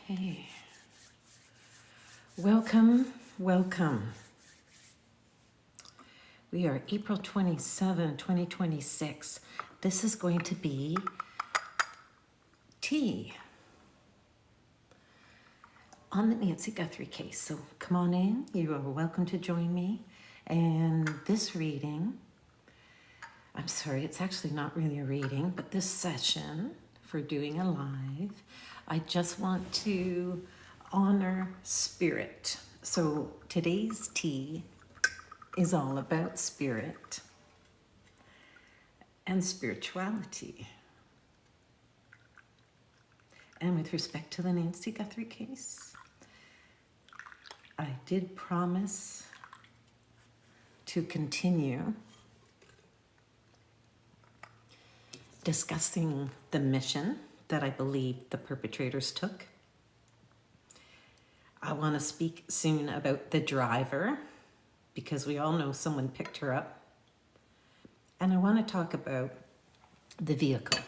Okay. Welcome, welcome. We are April 27, 2026. This is going to be tea on the Nancy Guthrie case. So come on in. You are welcome to join me. And this reading, I'm sorry, it's actually not really a reading, but this session for doing a live, I just want to honor spirit. So today's tea is all about spirit and spirituality. And with respect to the Nancy Guthrie case, I did promise to continue discussing the mission that I believe the perpetrators took. I want to speak soon about the driver, because we all know someone picked her up. And I want to talk about the vehicle.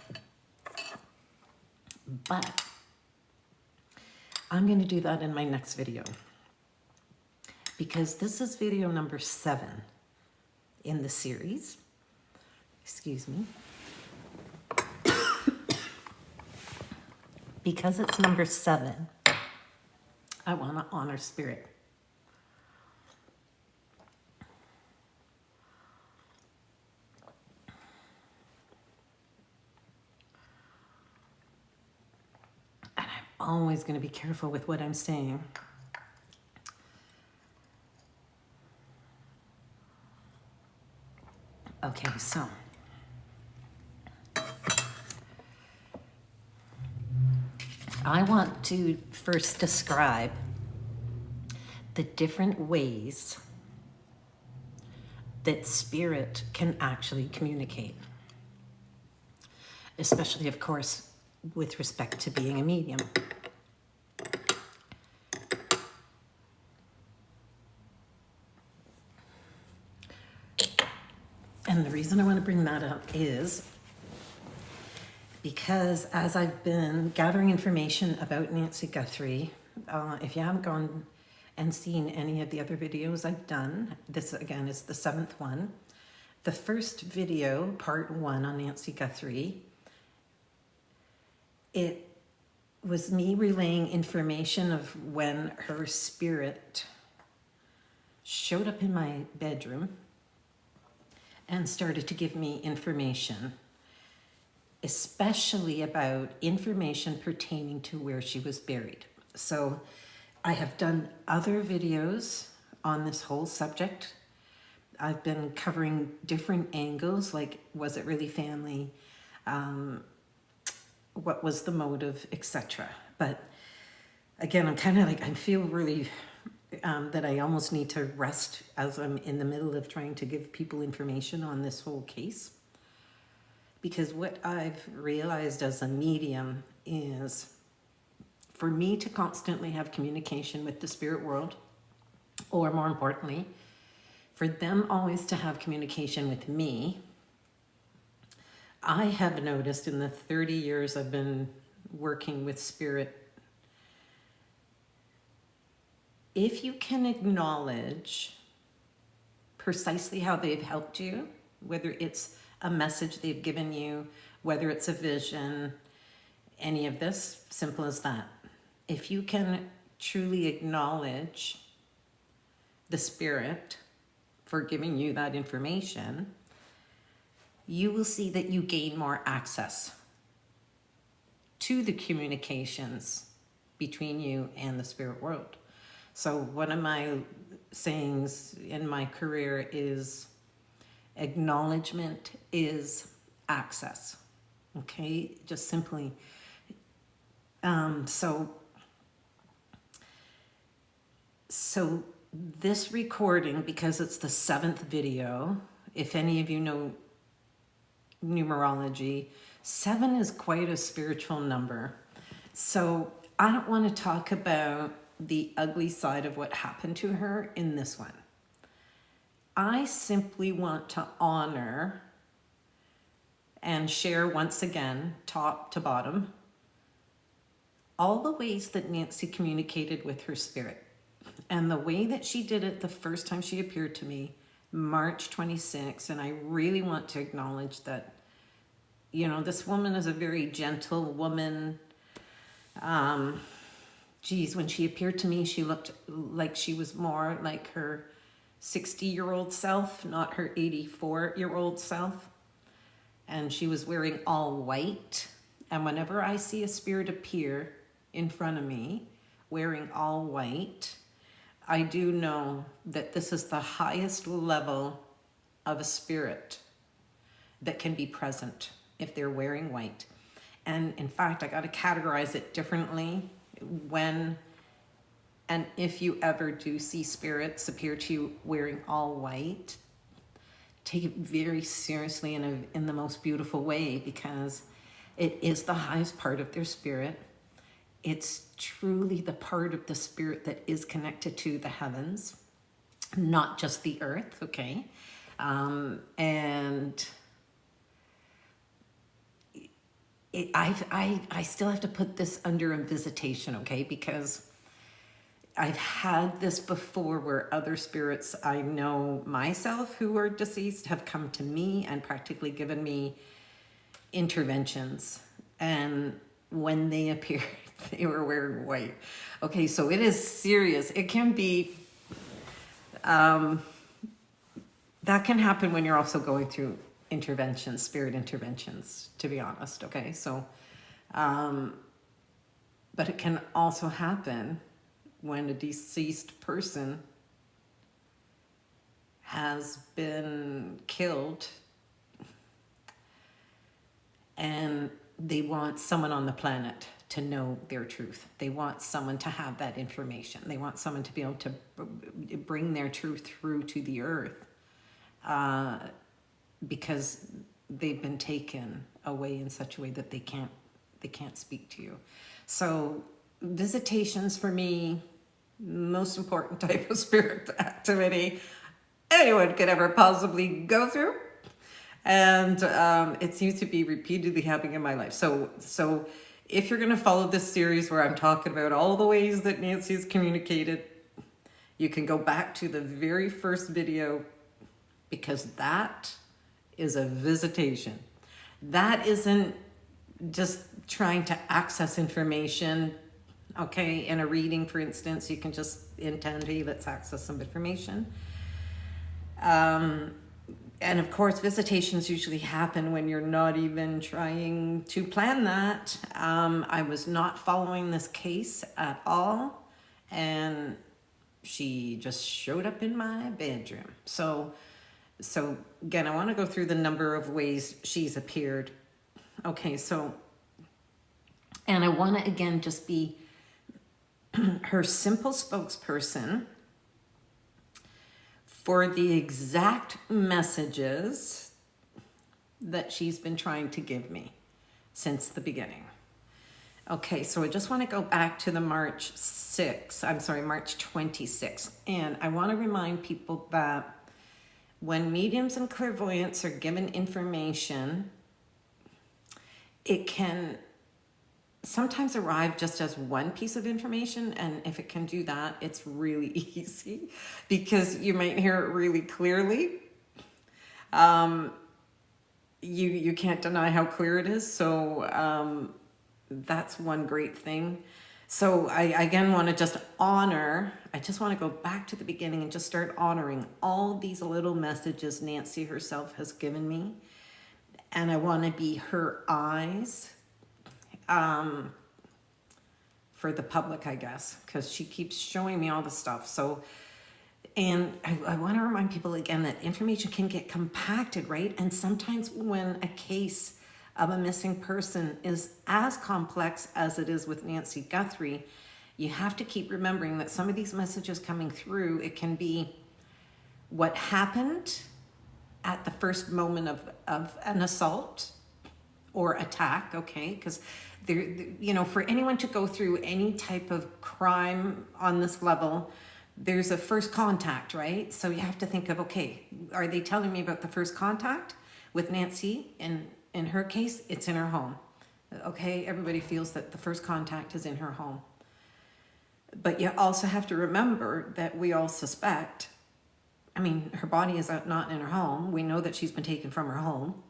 But I'm going to do that in my next video, because this is video number 7 in the series. Excuse me. Because it's number 7, I want to honor spirit. And I'm always going to be careful with what I'm saying. Okay, so I want to first describe the different ways that spirit can actually communicate, especially, of course, with respect to being a medium. And the reason I want to bring that up is because as I've been gathering information about Nancy Guthrie, if you haven't gone and seen any of the other videos I've done, this again is the 7th one. The first video, part 1 on Nancy Guthrie, it was me relaying information of when her spirit showed up in my bedroom and started to give me information, especially about information pertaining to where she was buried. So I have done other videos on this whole subject. I've been covering different angles, like was it really family? What was the motive, etc. But again, I'm kind of like, I feel really that I almost need to rest as I'm in the middle of trying to give people information on this whole case. Because what I've realized as a medium is for me to constantly have communication with the spirit world, or more importantly, for them always to have communication with me, I have noticed in the 30 years I've been working with spirit, if you can acknowledge precisely how they've helped you, whether it's a message they've given you, whether it's a vision, any of this, simple as that. If you can truly acknowledge the spirit for giving you that information, you will see that you gain more access to the communications between you and the spirit world. So one of my sayings in my career is acknowledgement is access. Okay, just simply. So this recording, because it's the 7th video, if any of you know numerology, 7 is quite a spiritual number. So I don't want to talk about the ugly side of what happened to her in this one. I simply want to honor and share once again, top to bottom, all the ways that Nancy communicated with her spirit. And the way that she did it the first time she appeared to me, March 26, and I really want to acknowledge that, you know, this woman is a very gentle woman. When she appeared to me, she looked like she was more like her 60-year-old self, not her 84-year-old self. And she was wearing all white. And whenever I see a spirit appear in front of me wearing all white, I do know that this is the highest level of a spirit that can be present if they're wearing white. And in fact, I got to categorize it differently. When and if you ever do see spirits appear to you wearing all white, take it very seriously in the most beautiful way, because it is the highest part of their spirit. It's truly the part of the spirit that is connected to the heavens, not just the earth, okay? I still have to put this under a visitation, okay? Because I've had this before where other spirits I know myself who are deceased have come to me and practically given me interventions. And when they appeared, they were wearing white. Okay, so it is serious. It can be, that can happen when you're also going through interventions, spirit interventions, to be honest, okay? So, but it can also happen when a deceased person has been killed and they want someone on the planet to know their truth. They want someone to have that information. They want someone to be able to bring their truth through to the earth, because they've been taken away in such a way that they can't speak to you. So visitations for me, most important type of spirit activity anyone could ever possibly go through. And it seems to be repeatedly happening in my life. So if you're going to follow this series where I'm talking about all the ways that Nancy's communicated, you can go back to the very first video, because that is a visitation. That isn't just trying to access information. Okay, in a reading, for instance, you can just intend, hey, let's access some information. And of course, visitations usually happen when you're not even trying to plan that. I was not following this case at all, and she just showed up in my bedroom. So again, I want to go through the number of ways she's appeared. Okay, so, and I want to again just be her simple spokesperson for the exact messages that she's been trying to give me since the beginning. Okay, so I just want to go back to the March 26th. And I want to remind people that when mediums and clairvoyants are given information, it can sometimes arrive just as one piece of information, and if it can do that, it's really easy because you might hear it really clearly. You can't deny how clear it is, so that's one great thing. So I again want to just honor, I just want to go back to the beginning and just start honoring all these little messages Nancy herself has given me, and I want to be her eyes for the public, I guess, because she keeps showing me all the stuff. So, and I want to remind people again that information can get compacted, right? And sometimes when a case of a missing person is as complex as it is with Nancy Guthrie, you have to keep remembering that some of these messages coming through, it can be what happened at the first moment of an assault or attack, okay? Because there, you know, for anyone to go through any type of crime on this level, there's a first contact, right? So you have to think of, okay, are they telling me about the first contact with Nancy? In her case, it's in her home. Okay, everybody feels that the first contact is in her home. But you also have to remember that we all suspect, I mean, her body is not in her home. We know that she's been taken from her home.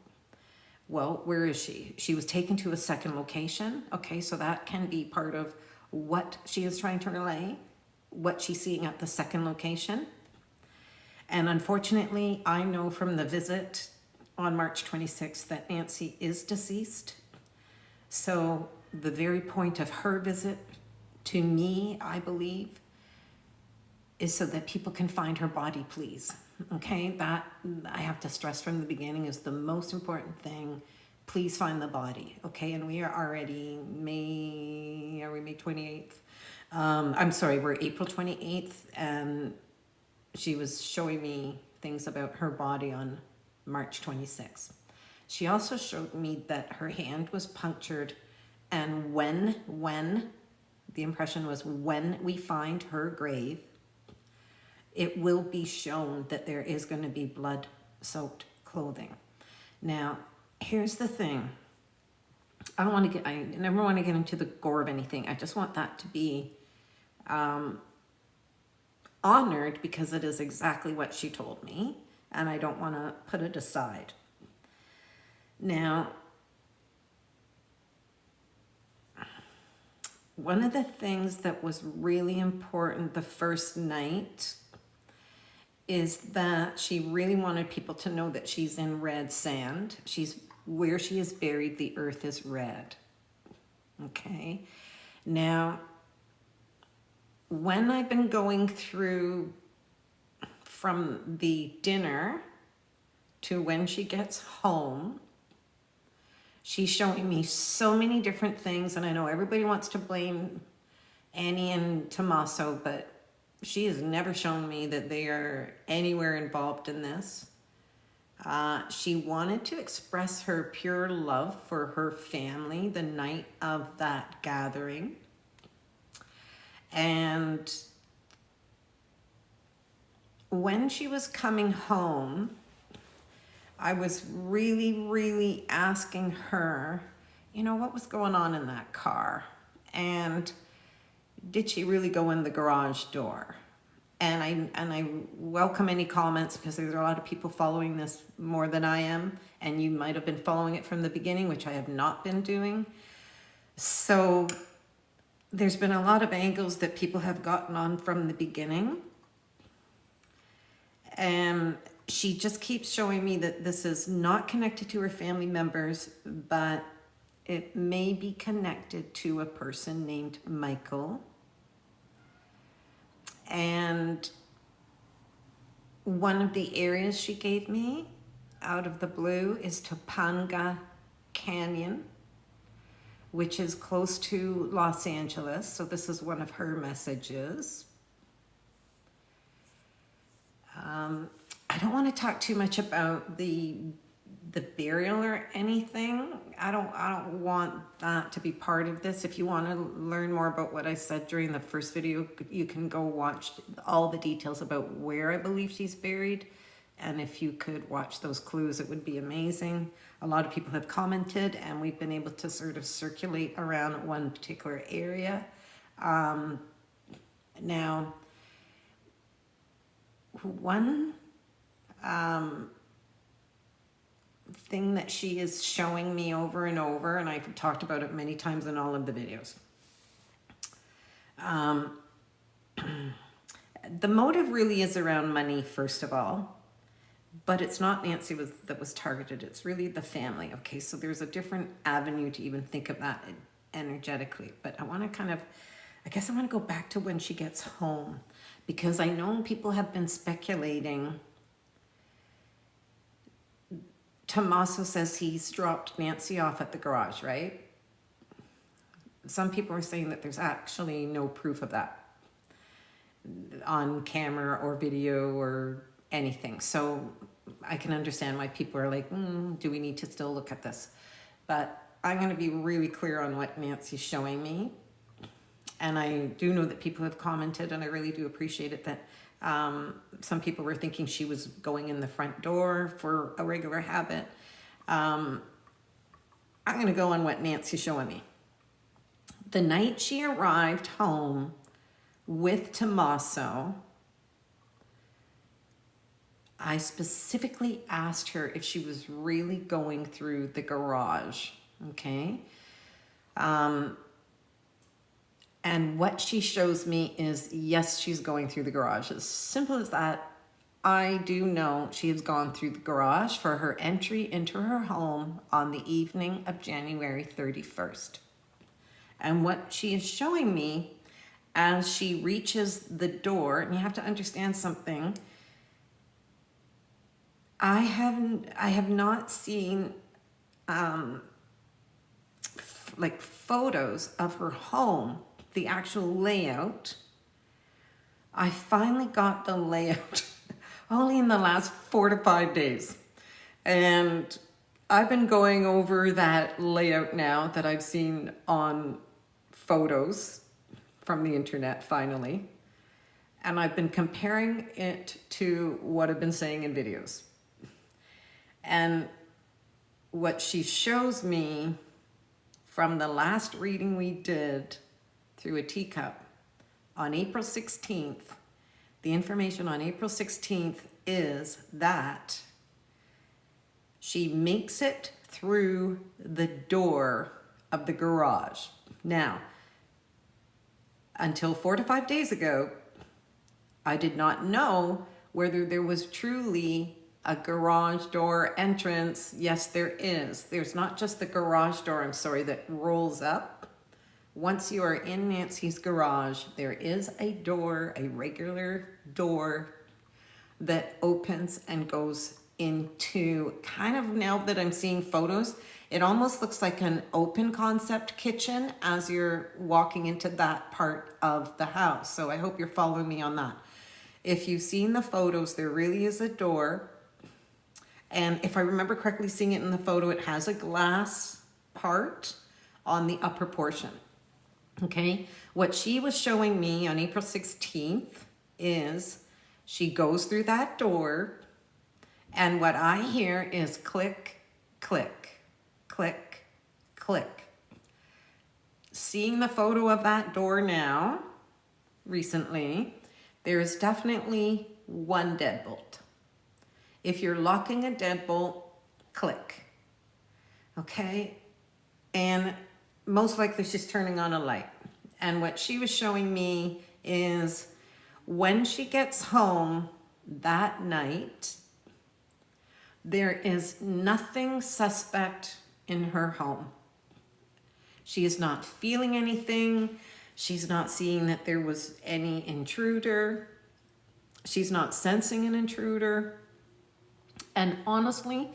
Well, where is she? She was taken to a second location. Okay, so that can be part of what she is trying to relay, what she's seeing at the second location. And unfortunately, I know from the visit on March 26th that Nancy is deceased. So the very point of her visit to me, I believe, is so that people can find her body, please. Okay, that I have to stress from the beginning is the most important thing. Please find the body. Okay, and we are already May 28th? I'm sorry, we're April 28th, and she was showing me things about her body on March 26th. She also showed me that her hand was punctured, and when the impression was when we find her grave, it will be shown that there is going to be blood-soaked clothing. Now, here's the thing. I never want to get into the gore of anything. I just want that to be honored because it is exactly what she told me, and I don't want to put it aside. Now, one of the things that was really important the first night is that she really wanted people to know that she's in red sand. Where she is buried, the earth is red. Okay. Now, when I've been going through from the dinner to when she gets home, she's showing me so many different things, and I know everybody wants to blame Annie and Tomasso, but she has never shown me that they are anywhere involved in this. She wanted to express her pure love for her family the night of that gathering. And when she was coming home, I was really asking her, you know, what was going on in that car? And did she really go in the garage door? And I welcome any comments because there's a lot of people following this more than I am, and you might have been following it from the beginning, which I have not been doing. So there's been a lot of angles that people have gotten on from the beginning. And she just keeps showing me that this is not connected to her family members, but it may be connected to a person named Michael. And one of the areas she gave me out of the blue is Topanga Canyon, which is close to Los Angeles. So this is one of her messages. I don't want to talk too much about the burial or anything. I don't want that to be part of this. If you want to learn more about what I said during the first video, you can go watch all the details about where I believe she's buried. And if you could watch those clues, it would be amazing. A lot of people have commented, and we've been able to sort of circulate around one particular area. Now, one thing that she is showing me over and over, and I've talked about it many times in all of the videos. The motive really is around money, first of all, but it's not Nancy that was targeted. It's really the family. Okay, so there's a different avenue to even think of that energetically. But I want to I guess I want to go back to when she gets home, because I know people have been speculating. Tomasso says he's dropped Nancy off at the garage, right? Some people are saying that there's actually no proof of that on camera or video or anything. So I can understand why people are like, do we need to still look at this? But I'm going to be really clear on what Nancy's showing me. And I do know that people have commented, and I really do appreciate it, that some people were thinking she was going in the front door for a regular habit. I I'm going to go on what Nancy's showing me. The night she arrived home with Tomasso, I specifically asked her if she was really going through the garage, okay? And what she shows me is, yes, she's going through the garage. As simple as that. I do know she has gone through the garage for her entry into her home on the evening of January 31st. And what she is showing me as she reaches the door, and you have to understand something, I have not seen like photos of her home, the actual layout. I finally got the layout only in the last 4 to 5 days. And I've been going over that layout now that I've seen on photos from the internet finally. And I've been comparing it to what I've been saying in videos. And what she shows me from the last reading we did through a teacup on April 16th, the information on April 16th is that she makes it through the door of the garage. Now, until 4 to 5 days ago, I did not know whether there was truly a garage door entrance. Yes, there is. There's not just the garage door, I'm sorry, that rolls up. Once you are in Nancy's garage, there is a door, a regular door that opens and goes into, kind of, now that I'm seeing photos, it almost looks like an open concept kitchen as you're walking into that part of the house. So I hope you're following me on that. If you've seen the photos, there really is a door. And if I remember correctly seeing it in the photo, it has a glass part on the upper portion. Okay, what she was showing me on April 16th is she goes through that door, and what I hear is click, click, click, click. Seeing the photo of that door now, recently, there is definitely one deadbolt. If you're locking a deadbolt, click. Okay, and most likely she's turning on a light. And what she was showing me is when she gets home that night, there is nothing suspect in her home. She is not feeling anything. She's not seeing that there was any intruder. She's not sensing an intruder. And honestly,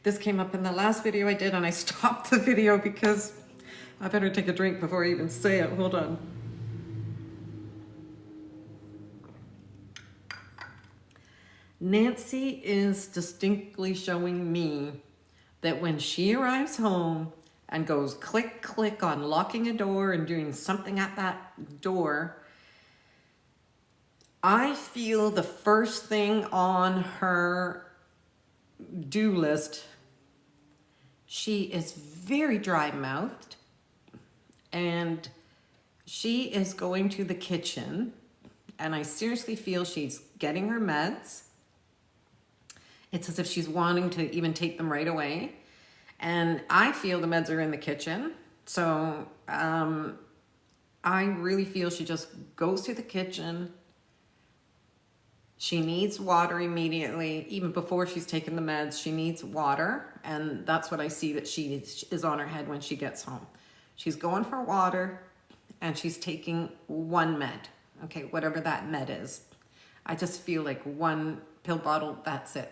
this came up in the last video I did, and I stopped the video because I better take a drink before I even say it. Hold on. Nancy is distinctly showing me that when she arrives home and goes click, click on locking a door and doing something at that door, I feel the first thing on her do list, she is very dry-mouthed. And she is going to the kitchen, and I seriously feel she's getting her meds. It's as if she's wanting to even take them right away. And I feel the meds are in the kitchen. So I really feel she just goes to the kitchen. She needs water immediately. Even before she's taken the meds, she needs water. And that's what I see that she is on her head when she gets home. She's going for water, and she's taking one med, okay, whatever that med is. I just feel like one pill bottle, that's it.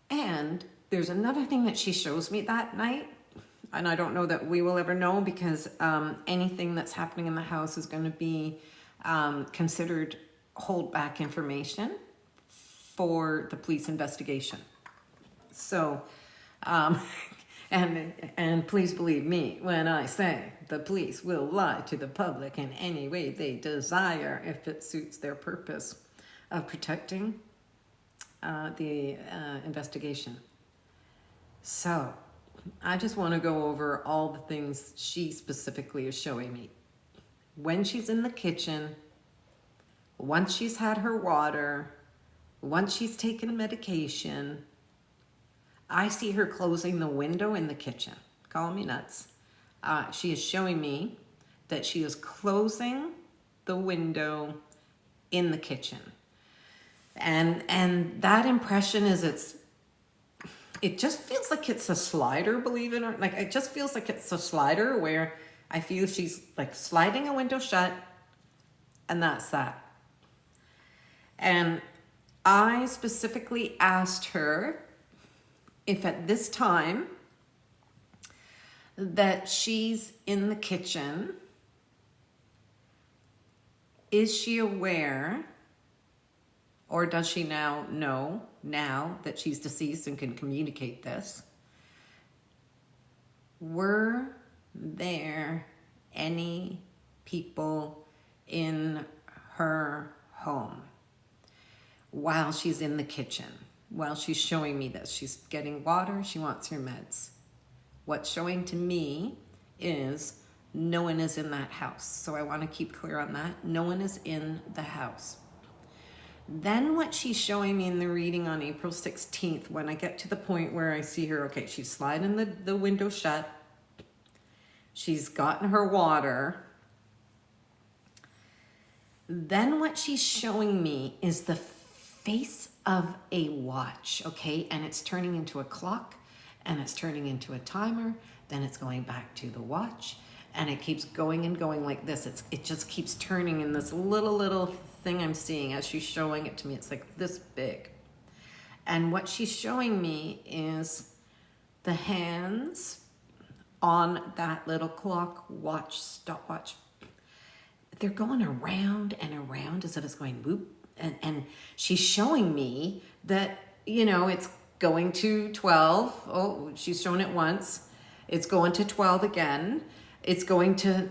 And there's another thing that she shows me that night, and I don't know that we will ever know, because anything that's happening in the house is going to be considered hold back information for the police investigation. So, and please believe me when I say the police will lie to the public in any way they desire if it suits their purpose of protecting the investigation. So I just want to go over all the things she specifically is showing me. When she's in the kitchen, once she's had her water, once she's taken medication, I see her closing the window in the kitchen. Call me nuts. She is showing me that she is closing the window in the kitchen. And that impression is it just feels like it's a slider, believe it or not. Like, it just feels like it's a slider where I feel she's like sliding a window shut, and that's that. And I specifically asked her if at this time that she's in the kitchen, is she aware, or does she now know now that she's deceased and can communicate this? Were there any people in her home while she's in the kitchen? While she's showing me this, she's getting water, she wants her meds. What's showing to me is no one is in that house. So I want to keep clear on that. No one is in the house. Then what she's showing me in the reading on April 16th, when I get to the point where I see her, okay, she's sliding the window shut. She's gotten her water. Then what she's showing me is the face of a watch, okay? And it's turning into a clock, and it's turning into a timer, then it's going back to the watch, and it keeps going and going like this. It just keeps turning in this little thing I'm seeing as she's showing it to me. It's like this big. And what she's showing me is the hands on that little clock, watch, stopwatch. They're going around and around as if it's going whoop. And she's showing me that, you know, it's going to 12. Oh, she's shown it once. It's going to 12 again. It's going to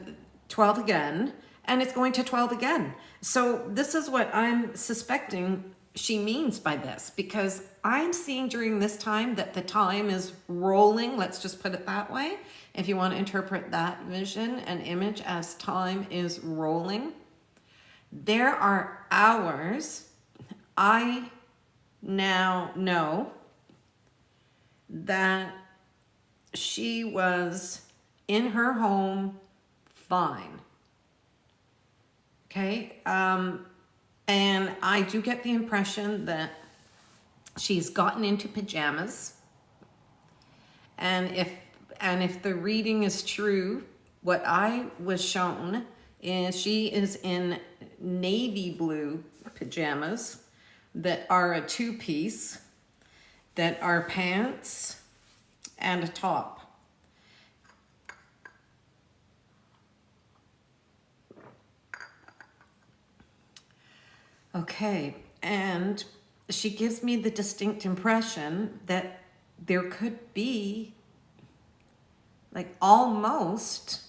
12 again. And it's going to 12 again. So this is what I'm suspecting she means by this, because I'm seeing during this time that the time is rolling. Let's just put it that way. If you want to interpret that vision and image as time is rolling, there are hours. I now know that she was in her home fine. Okay, and I do get the impression that she's gotten into pajamas, and if the reading is true, what I was shown is she is in navy blue pajamas that are a two-piece, that are pants and a top. Okay, and she gives me the distinct impression that there could be like almost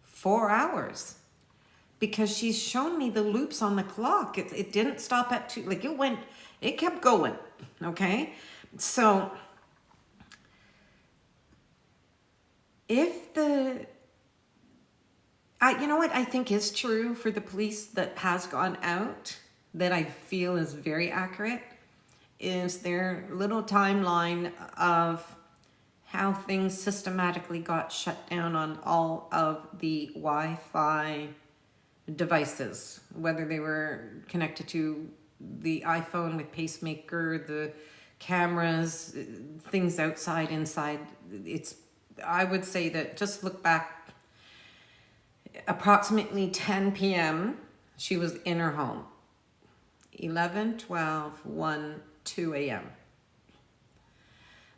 4 hours, because she's shown me the loops on the clock. It didn't stop at 2, like it kept going, okay? So if you know what I think is true for the police that has gone out, that I feel is very accurate, is their little timeline of how things systematically got shut down on all of the Wi-Fi devices, whether they were connected to the iPhone with pacemaker, the cameras, things outside, inside. I would say that just look back, approximately 10 p.m. she was in her home. 11, 12, 1, 2 a.m.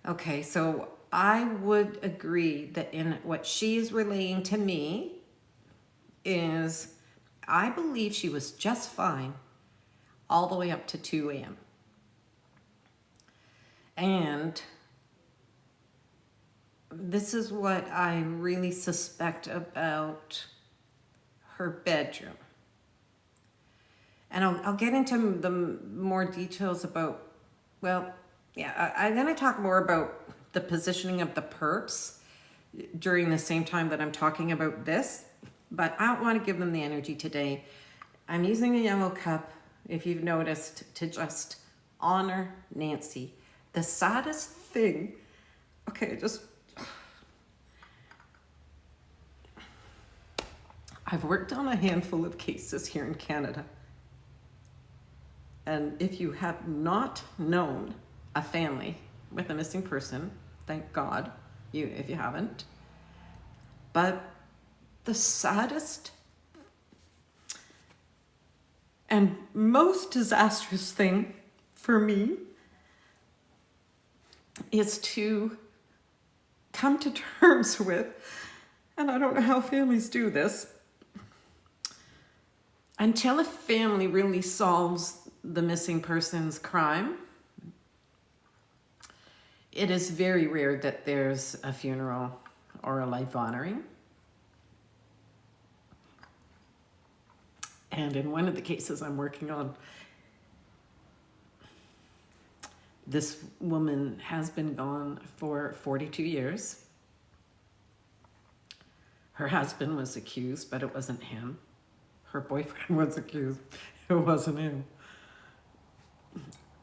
Okay, so I would agree that in what she's relaying to me is, I believe she was just fine all the way up to 2 a.m. And this is what I really suspect about her bedroom. And I'll get into the more details about, well, yeah, I'm going to talk more about the positioning of the perps during the same time that I'm talking about this, but I don't want to give them the energy today. I'm using the yellow cup, if you've noticed, to just honor Nancy. The saddest thing, okay, I've worked on a handful of cases here in Canada. And if you have not known a family with a missing person, thank God, if you haven't. But the saddest and most disastrous thing for me is to come to terms with, and I don't know how families do this, until a family really solves the missing person's crime, it is very rare that there's a funeral or a life honoring. And in one of the cases I'm working on, this woman has been gone for 42 years. Her husband was accused, but it wasn't him. Her boyfriend was accused. It wasn't him.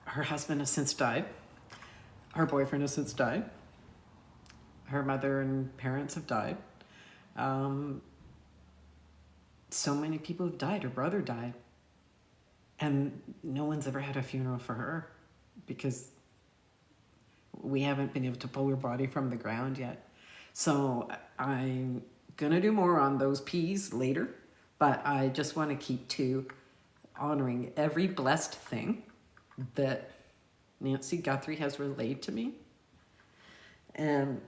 Her husband has since died. Her boyfriend has since died. Her mother and parents have died. So many people have died. Her brother died. And no one's ever had a funeral for her because we haven't been able to pull her body from the ground yet. So I'm gonna do more on those P's later, but I just want to keep to honoring every blessed thing that Nancy Guthrie has relayed to me. And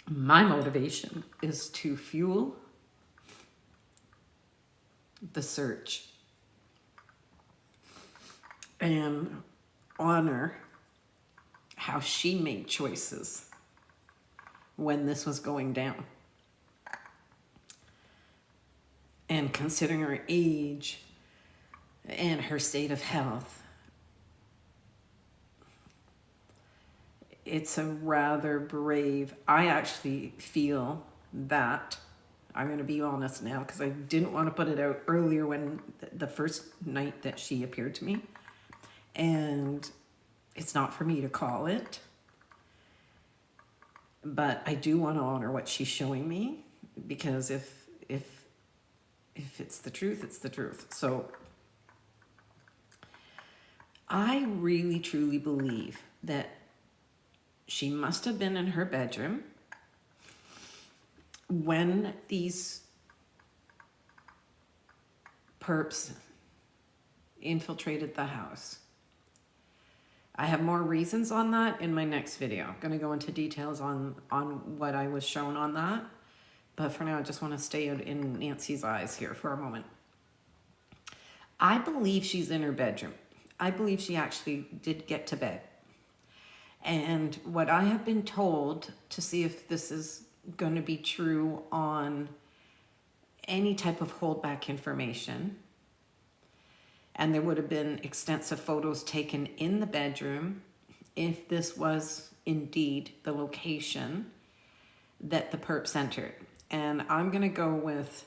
my motivation is to fuel the search and honor how she made choices when this was going down. And considering her age and her state of health, it's a rather brave, I actually feel that, I'm going to be honest now because I didn't want to put it out earlier when the first night that she appeared to me. And it's not for me to call it, but I do want to honor what she's showing me, because if it's the truth, it's the truth. So I really truly believe that she must have been in her bedroom when these perps infiltrated the house. I have more reasons on that in my next video. I'm going to go into details on what I was shown on that. But for now, I just want to stay in Nancy's eyes here for a moment. I believe she's in her bedroom. I believe she actually did get to bed. And what I have been told, to see if this is going to be true on any type of holdback information, and there would have been extensive photos taken in the bedroom if this was indeed the location that the perps entered. And I'm going to go with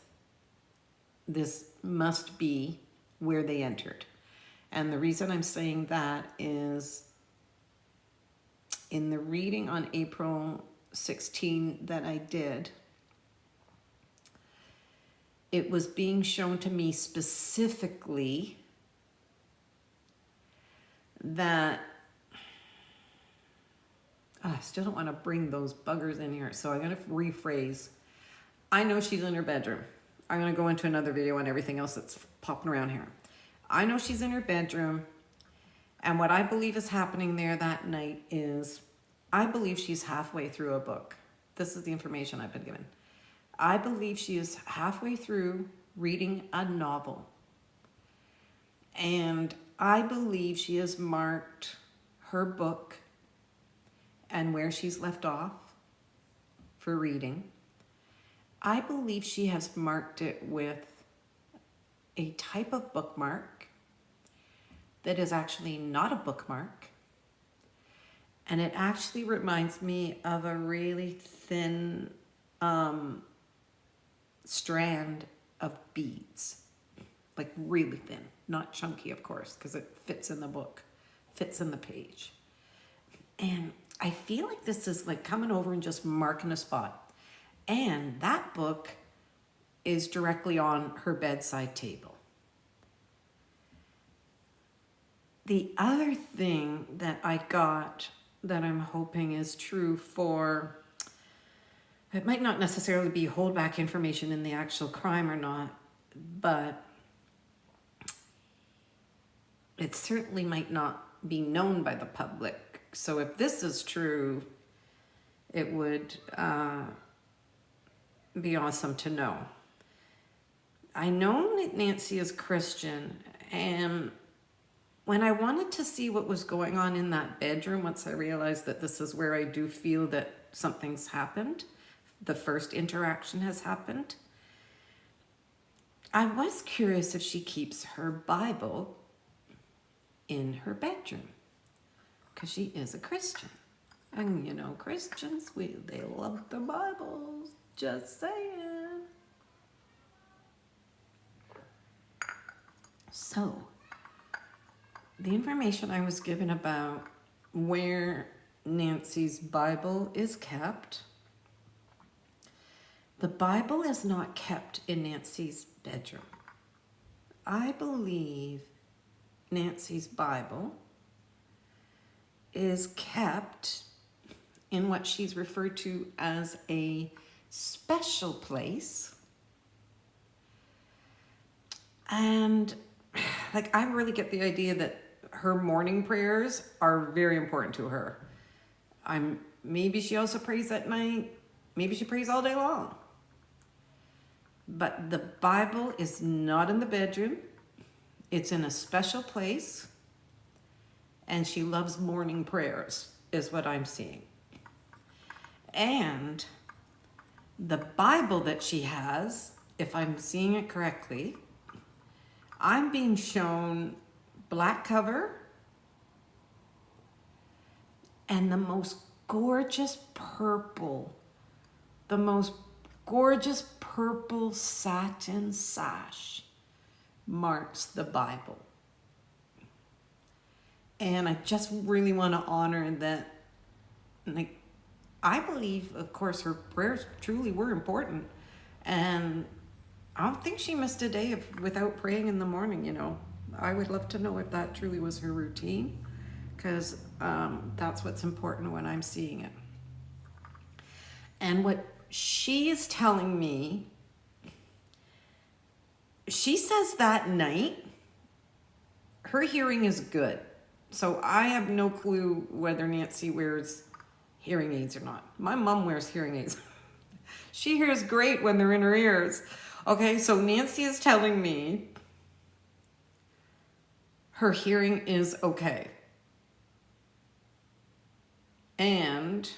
this must be where they entered. And the reason I'm saying that is in the reading on April 16 that I did, it was being shown to me specifically that I still don't want to bring those buggers in here, so I'm going to rephrase. I know she's in her bedroom. I'm going to go into another video on everything else that's popping around here. I know she's in her bedroom, and what I believe is happening there that night is I believe she's halfway through a book. This is the information I've been given. I believe she is halfway through reading a novel, and I believe she has marked her book and where she's left off for reading. I believe she has marked it with a type of bookmark that is actually not a bookmark. And it actually reminds me of a really thin strand of beads, like really thin, not chunky, of course, because it fits in the book, fits in the page. And I feel like this is like coming over and just marking a spot. And that book is directly on her bedside table. The other thing that I got that I'm hoping is true for, it might not necessarily be holdback information in the actual crime or not, but it certainly might not be known by the public. So if this is true, it would be awesome to know. I know that Nancy is Christian, and when I wanted to see what was going on in that bedroom, once I realized that this is where I do feel that something's happened, the first interaction has happened, I was curious if she keeps her Bible in her bedroom, because she is a Christian. And you know, Christians, they love the Bibles, just saying. So, the information I was given about where Nancy's Bible is kept, the Bible is not kept in Nancy's bedroom. I believe Nancy's Bible is kept in what she's referred to as a special place. And like, I really get the idea that her morning prayers are very important to her. Maybe she also prays at night. Maybe she prays all day long. But the Bible is not in the bedroom. It's in a special place. And she loves morning prayers, is what I'm seeing. And the Bible that she has, if I'm seeing it correctly, I'm being shown black cover and the most gorgeous purple satin sash marks the Bible. And I just really want to honor that. Like, I believe, of course, her prayers truly were important. And I don't think she missed a day without praying in the morning, you know. I would love to know if that truly was her routine, because that's what's important when I'm seeing it. And what she is telling me, she says that night, her hearing is good. So I have no clue whether Nancy wears hearing aids or not. My mom wears hearing aids. She hears great when they're in her ears. Okay, so Nancy is telling me her hearing is okay. And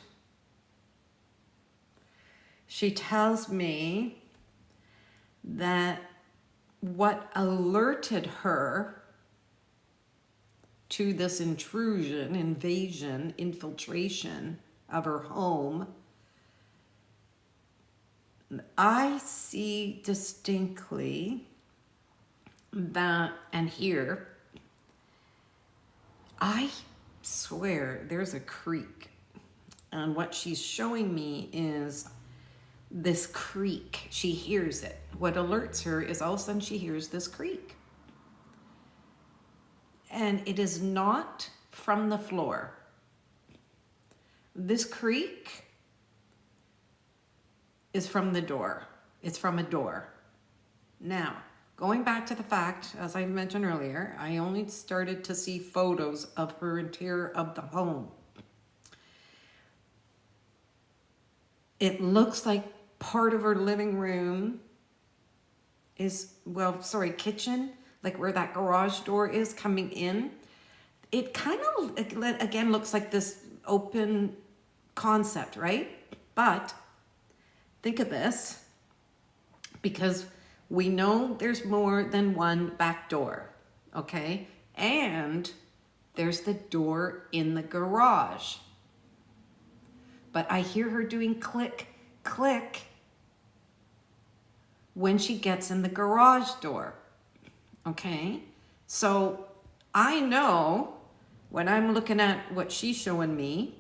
she tells me that what alerted her to this invasion, infiltration of her home, I see distinctly that, and here, I swear there's a creak. And what she's showing me is this creak. She hears it. What alerts her is all of a sudden she hears this creak. And it is not from the floor. This creak is from the door. It's from a door. Now, going back to the fact, as I mentioned earlier, I only started to see photos of her interior of the home. It looks like part of her living room is, kitchen, like where that garage door is coming in. It kind of, again, looks like this open concept, right? But think of this, because we know there's more than one back door, okay? And there's the door in the garage. but I hear her doing click, click when she gets in the garage door. Okay? So I know when I'm looking at what she's showing me,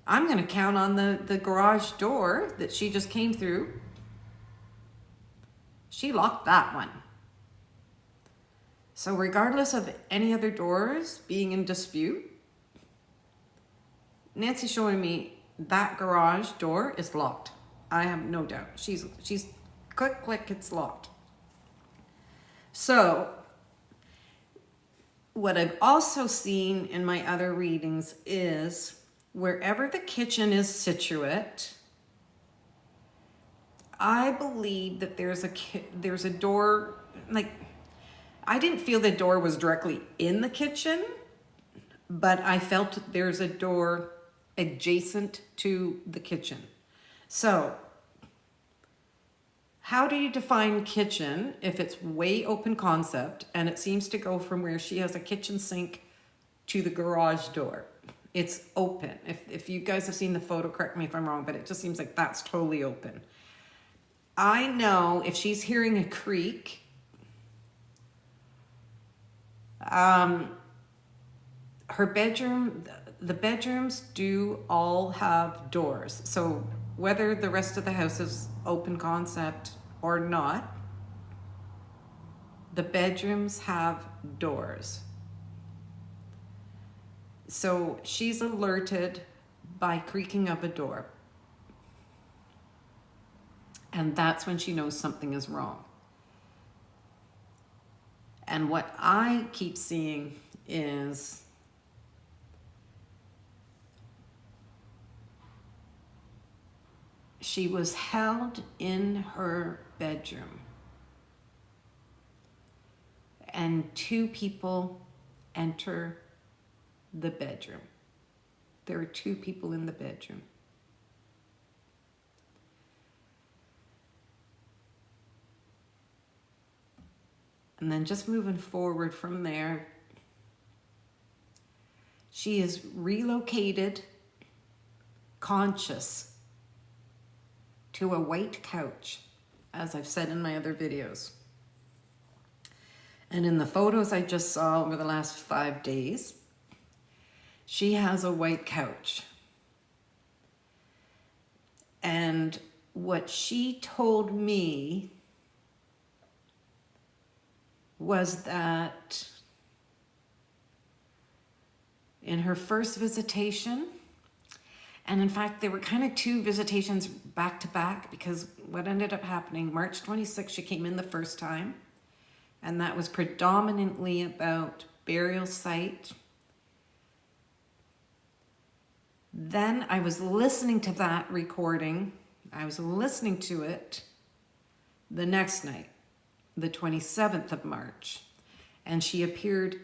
I'm going to count on the garage door that she just came through. She locked that one. So regardless of any other doors being in dispute, Nancy's showing me that garage door is locked. I have no doubt. She's click, click, it's locked. So what I've also seen in my other readings is wherever the kitchen is situate, I believe that there's a door, like, I didn't feel the door was directly in the kitchen, but I felt there's a door adjacent to the kitchen. So how do you define kitchen if it's way open concept and it seems to go from where she has a kitchen sink to the garage door? It's open. If you guys have seen the photo, correct me if I'm wrong, but it just seems like that's totally open. I know if she's hearing a creak, her bedroom, the bedrooms do all have doors. So whether the rest of the house is open concept or not, the bedrooms have doors. So she's alerted by creaking of a door. And that's when she knows something is wrong. And what I keep seeing is she was held in her bedroom and two people enter the bedroom. There are two people in the bedroom. And then just moving forward from there, she is relocated conscious to a white couch, as I've said in my other videos. And in the photos I just saw over the last 5 days, she has a white couch. And what she told me was that in her first visitation, and in fact, there were kind of 2 visitations back to back, because what ended up happening, March 26th, she came in the first time, and that was predominantly about burial site. Then I was listening to that recording. I was listening to it the next night, the 27th of March, and she appeared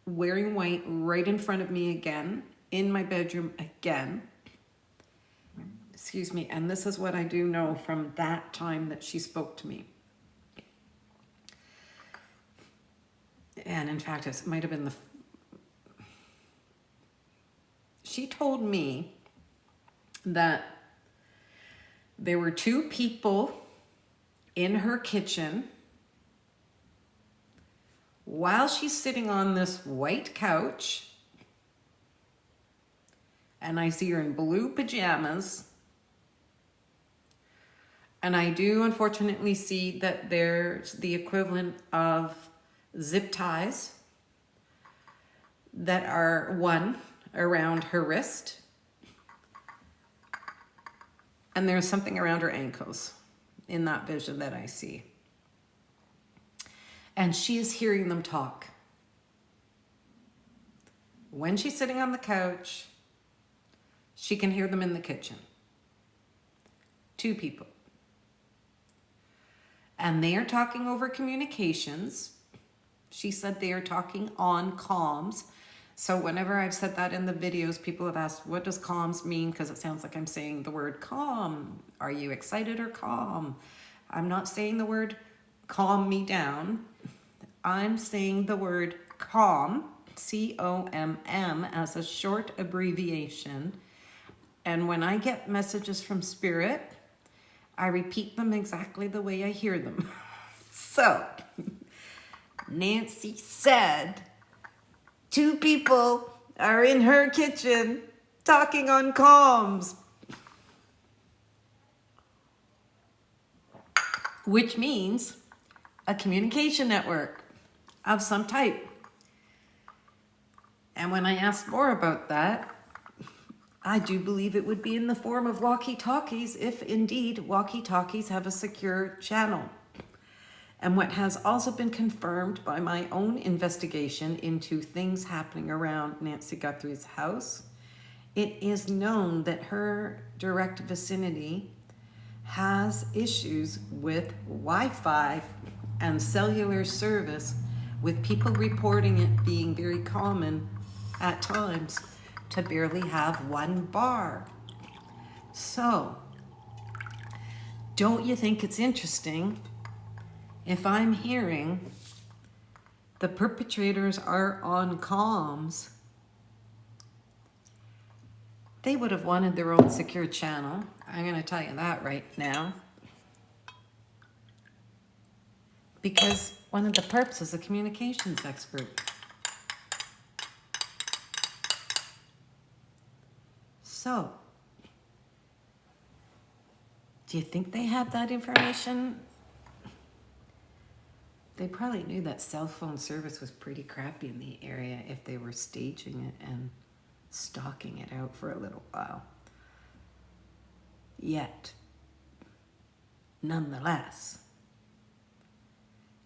wearing white right in front of me again, in my bedroom again. Excuse me, and this is what I do know from that time that she spoke to me. And in fact, it might have been she told me that there were 2 people in her kitchen while she's sitting on this white couch, and I see her in blue pajamas, and I do unfortunately see that there's the equivalent of zip ties that are one around her wrist, and there's something around her ankles in that vision that I see. And she is hearing them talk. When she's sitting on the couch, she can hear them in the kitchen. 2 people. And they are talking over communications. She said they are talking on comms. So whenever I've said that in the videos, people have asked, what does comms mean? Because it sounds like I'm saying the word calm. Are you excited or calm? I'm not saying the word calm me down. I'm saying the word calm, C-O-M-M, as a short abbreviation And when I get messages from Spirit, I repeat them exactly the way I hear them. So, Nancy said, 2 people are in her kitchen talking on comms. Which means a communication network of some type. And when I asked more about that, I do believe it would be in the form of walkie-talkies, if indeed walkie-talkies have a secure channel. And what has also been confirmed by my own investigation into things happening around Nancy Guthrie's house, it is known that her direct vicinity has issues with Wi-Fi and cellular service, with people reporting it being very common at times to barely have one bar. So, don't you think it's interesting if I'm hearing the perpetrators are on comms? They would have wanted their own secure channel. I'm going to tell you that right now. Because one of the perps is a communications expert. So, do you think they have that information? They probably knew that cell phone service was pretty crappy in the area if they were staging it and stalking it out for a little while. Yet, nonetheless,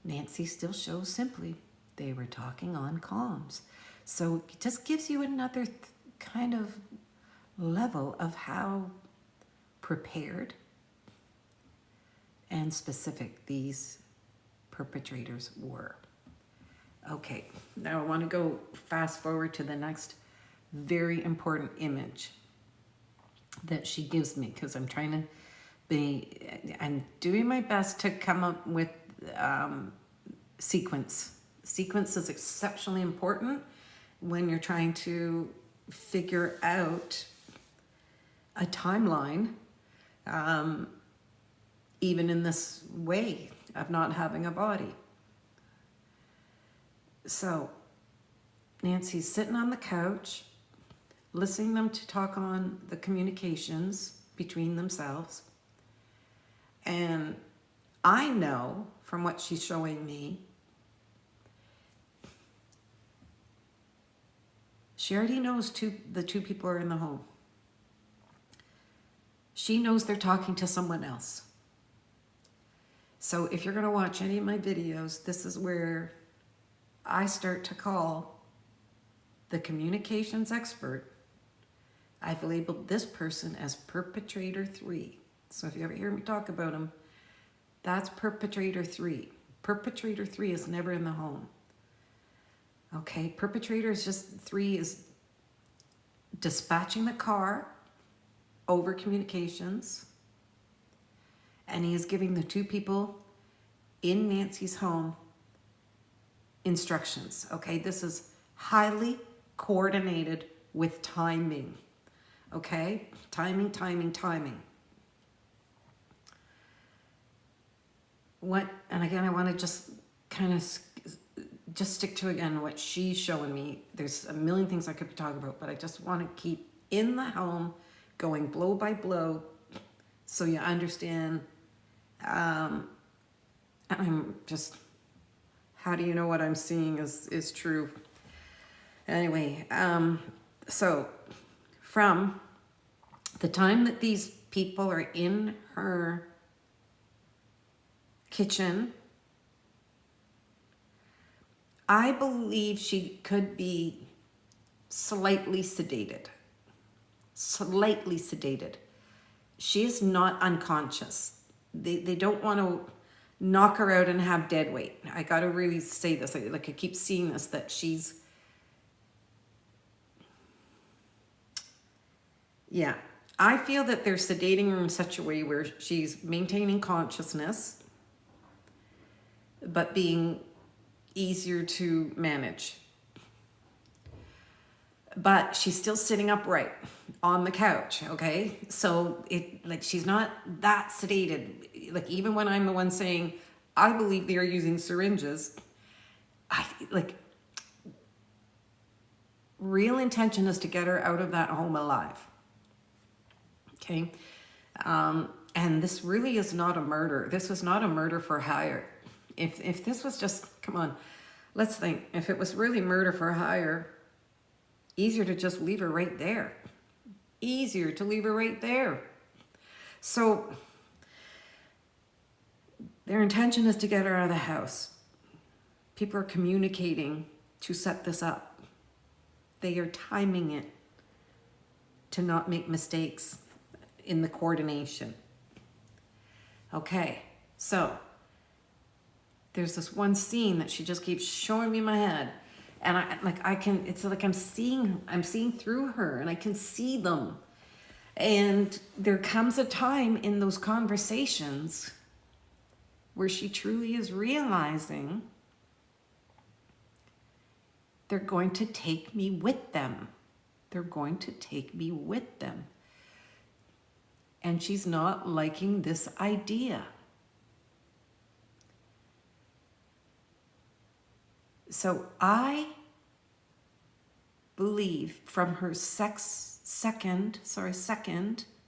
Nancy still shows simply they were talking on comms. So it just gives you another kind of level of how prepared and specific these perpetrators were. Okay, now I want to go fast forward to the next very important image that she gives me, because I'm doing my best to come up with sequence. Sequence is exceptionally important when you're trying to figure out a timeline, even in this way of not having a body. So Nancy's sitting on the couch, listening them to talk on the communications between themselves. And I know from what she's showing me, she already knows the 2 people are in the home. She knows they're talking to someone else. So if you're going to watch any of my videos, this is where I start to call the communications expert. I've labeled this person as perpetrator 3. So if you ever hear me talk about him, that's perpetrator 3. Perpetrator 3 is never in the home. Okay, perpetrator is just 3 is dispatching the car over communications, and he is giving the 2 people in Nancy's home instructions. Okay, this is highly coordinated with timing. Okay, timing. And again, I want to just kind of just stick to again what she's showing me. There's a million things I could talk about, but I just want to keep in the home, going blow by blow, so you understand. I'm just, how do you know what I'm seeing is true? Anyway, so from the time that these people are in her kitchen, I believe she could be slightly sedated. Slightly sedated. She is not unconscious. They don't want to knock her out and have dead weight. I got to really say this. I keep seeing this, that she's, yeah. I feel that they're sedating her in such a way where she's maintaining consciousness, but being easier to manage. But she's still sitting upright on the couch, okay? So like she's not that sedated. Like even when I'm the one saying, I believe they are using syringes, real intention is to get her out of that home alive, okay? And this really is not a murder. This was not a murder for hire. If this was just, come on, let's think. If it was really murder for hire, easier to just leave her right there. Easier to leave her right there. So their intention is to get her out of the house. People are communicating to set this up. They are timing it to not make mistakes in the coordination. Okay, so there's this one scene that she just keeps showing me in my head. And it's like I'm seeing through her and I can see them. And there comes a time in those conversations where she truly is realizing they're going to take me with them. They're going to take me with them. And she's not liking this idea. So I believe from her second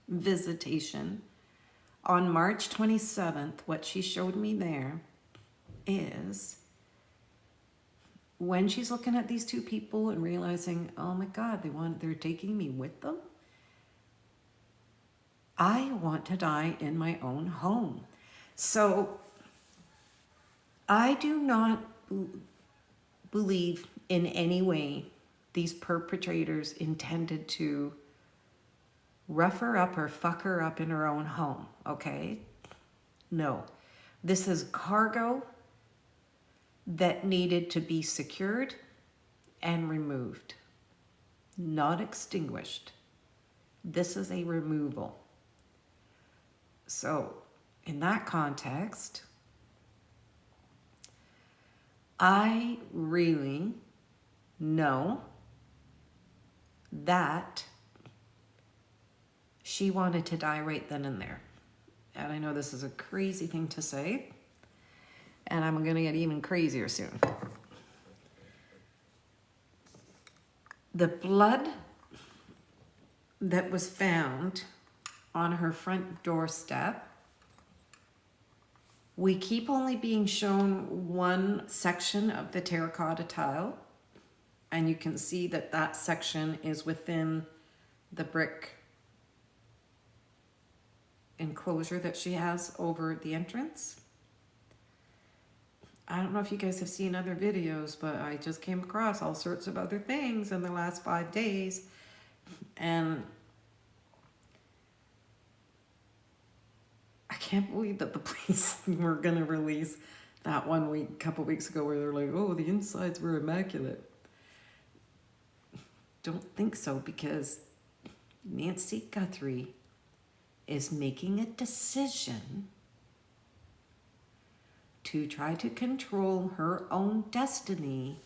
visitation on March 27th, what she showed me there is when she's looking at these two people and realizing, oh my God, they're taking me with them. I want to die in my own home. So I do not believe in any way these perpetrators intended to rough her up or fuck her up in her own home, okay? No. This is cargo that needed to be secured and removed, not extinguished. This is a removal. So, in that context, I really know that she wanted to die right then and there. And I know this is a crazy thing to say, and I'm going to get even crazier soon. The blood that was found on her front doorstep, we keep only being shown one section of the terracotta tile, and you can see that that section is within the brick enclosure that she has over the entrance. I don't know if you guys have seen other videos, but I just came across all sorts of other things in the last 5 days, and I can't believe that the police were going to release that one week, couple weeks ago, where they're like, oh, the insides were immaculate. Don't think so, because Nancy Guthrie is making a decision to try to control her own destiny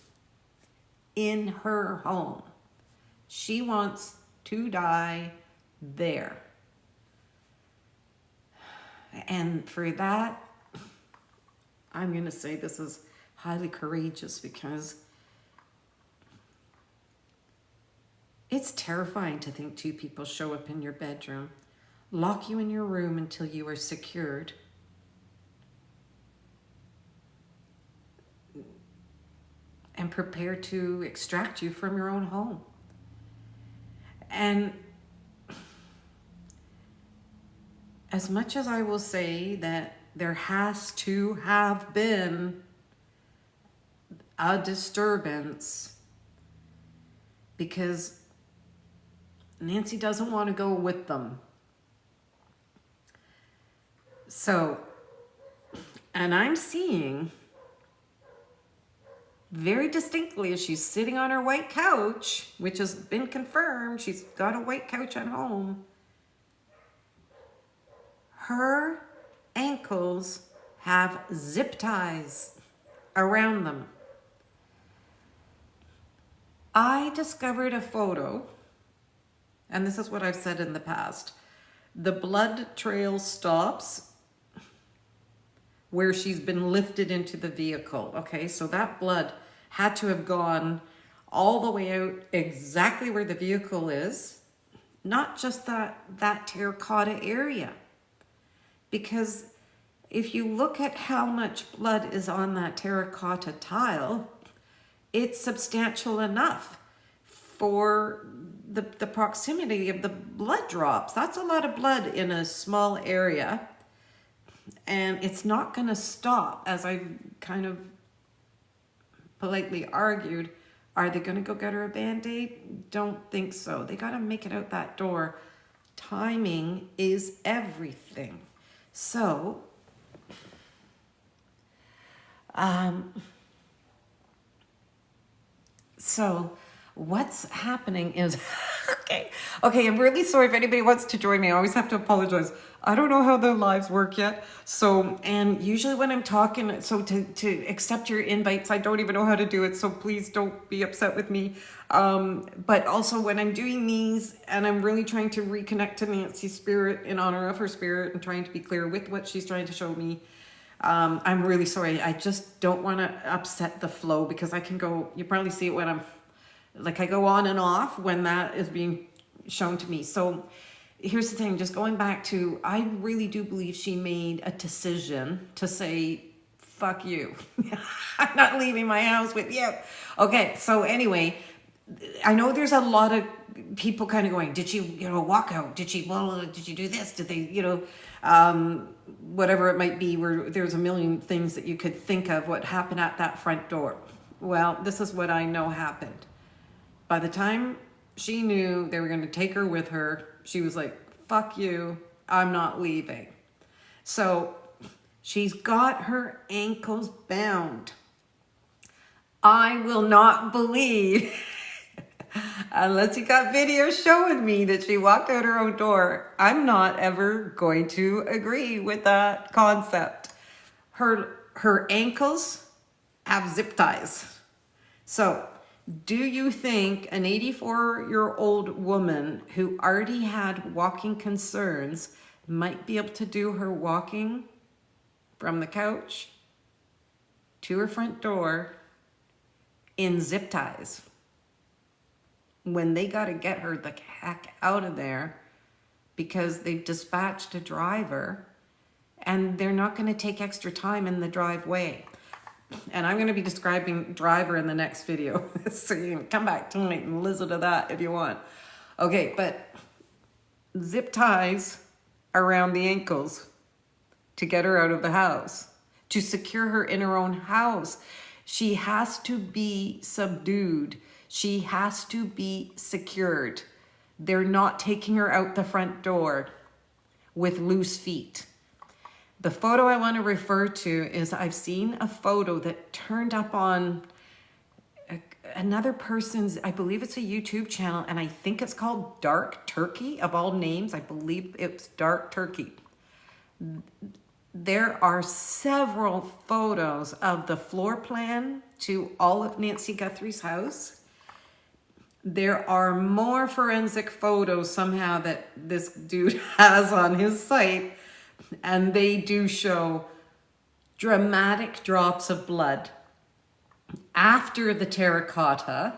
in her home. She wants to die there. And for that, I'm going to say this is highly courageous, because it's terrifying to think two people show up in your bedroom, lock you in your room until you are secured, and prepare to extract you from your own home. And as much as I will say that there has to have been a disturbance, because Nancy doesn't want to go with them. So, and I'm seeing very distinctly as she's sitting on her white couch, which has been confirmed, she's got a white couch at home, her ankles have zip ties around them. I discovered a photo and this is what I've said in the past, the blood trail stops where she's been lifted into the vehicle. Okay, so that blood had to have gone all the way out exactly where the vehicle is, not just that terracotta area. Because if you look at how much blood is on that terracotta tile, it's substantial enough for the proximity of the blood drops. That's a lot of blood in a small area. And it's not going to stop, as I kind of politely argued. Are they going to go get her a Band-Aid? Don't think so. They got to make it out that door. Timing is everything. So, what's happening is, okay, I'm really sorry if anybody wants to join me. I always have to apologize. I don't know how the lives work yet. So, and usually when I'm talking, so to accept your invites, I don't even know how to do it. So please don't be upset with me. But also when I'm doing these and I'm really trying to reconnect to Nancy's spirit in honor of her spirit and trying to be clear with what she's trying to show me, I'm really sorry. I just don't want to upset the flow, because I can go, you probably see it when I'm, like, I go on and off when that is being shown to me. So here's the thing, just going back to, I really do believe she made a decision to say, fuck you. I'm not leaving my house with you. Okay, so anyway, I know there's a lot of people kind of going, did she, walk out? Did she, well, did she do this? Did they, whatever it might be, where there's a million things that you could think of what happened at that front door. Well, this is what I know happened. By the time she knew they were going to take her with her, she was like, fuck you, I'm not leaving. So she's got her ankles bound. I will not believe, unless you got video showing me that she walked out her own door, I'm not ever going to agree with that concept. Her ankles have zip ties. So do you think an 84-year-old woman who already had walking concerns might be able to do her walking from the couch to her front door in zip ties when they got to get her the heck out of there because they've dispatched a driver and they're not going to take extra time in the driveway? And I'm going to be describing driver in the next video. So you can come back tonight and listen to that if you want. Okay, but zip ties around the ankles to get her out of the house, to secure her in her own house. She has to be subdued. She has to be secured. They're not taking her out the front door with loose feet. The photo I want to refer to is, I've seen a photo that turned up on another person's, I believe it's a YouTube channel, and I think it's called Dark Turkey, of all names. I believe it's Dark Turkey. There are several photos of the floor plan to all of Nancy Guthrie's house. There are more forensic photos somehow that this dude has on his site, and they do show dramatic drops of blood after the terracotta.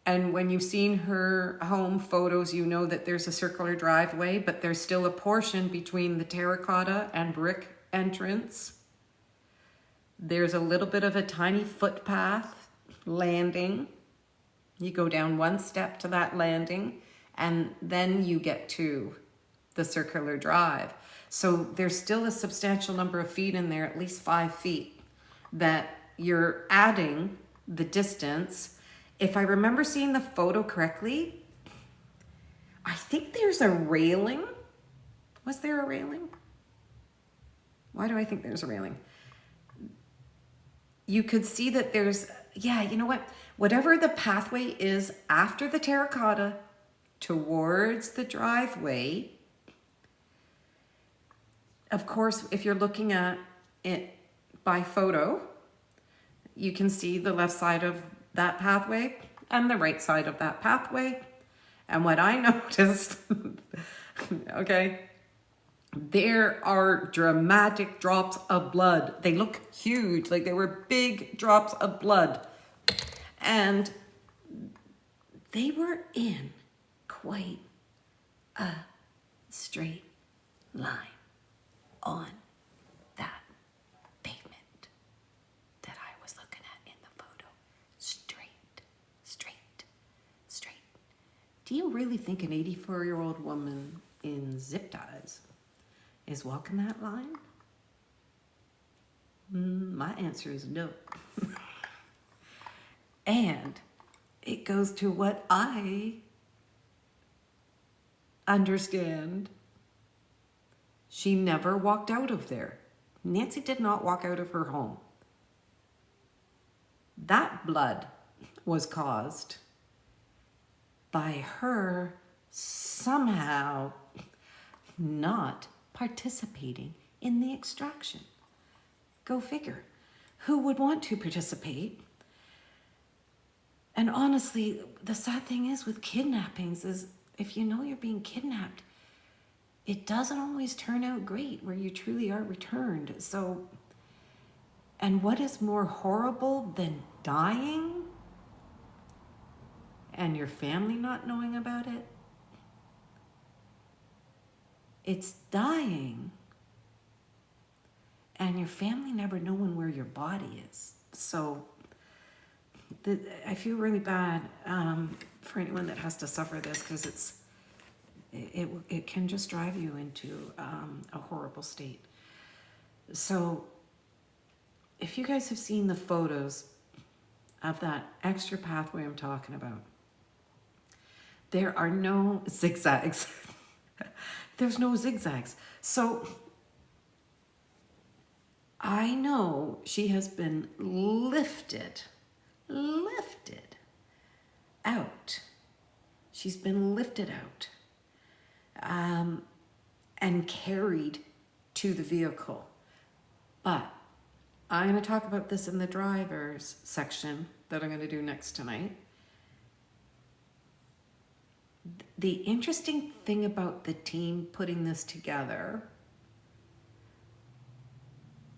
And when you've seen her home photos, you know that there's a circular driveway, but there's still a portion between the terracotta and brick entrance. There's a little bit of a tiny footpath landing. You go down one step to that landing, and then you get to the circular drive. So there's still a substantial number of feet in there, at least 5 feet, that you're adding the distance. If I remember seeing the photo correctly, I think there's a railing. Was there a railing? Why do I think there's a railing? You could see that there's, yeah, you know what? Whatever the pathway is after the terracotta towards the driveway, of course, if you're looking at it by photo, you can see the left side of that pathway, and the right side of that pathway. And what I noticed, okay, there are dramatic drops of blood. They look huge, like they were big drops of blood. And they were in quite a straight line on that pavement that I was looking at in the photo. Straight, straight, straight. Do you really think an 84-year-old woman in zip ties is walking that line? My answer is no. And it goes to what I understand. She never walked out of there. Nancy did not walk out of her home. That blood was caused by her somehow not participating in the extraction. Go figure. Who would want to participate? And honestly, the sad thing is with kidnappings is if you know you're being kidnapped, it doesn't always turn out great where you truly are returned. So, and what is more horrible than dying and your family not knowing about it? It's dying and your family never knowing where your body is. So I feel really bad for anyone that has to suffer this, because it can just drive you into a horrible state. So if you guys have seen the photos of that extra pathway I'm talking about, there are no zigzags. There's no zigzags. So I know she has been lifted out. She's been lifted out and carried to the vehicle. But I'm going to talk about this in the driver's section that I'm going to do next tonight. The interesting thing about the team putting this together,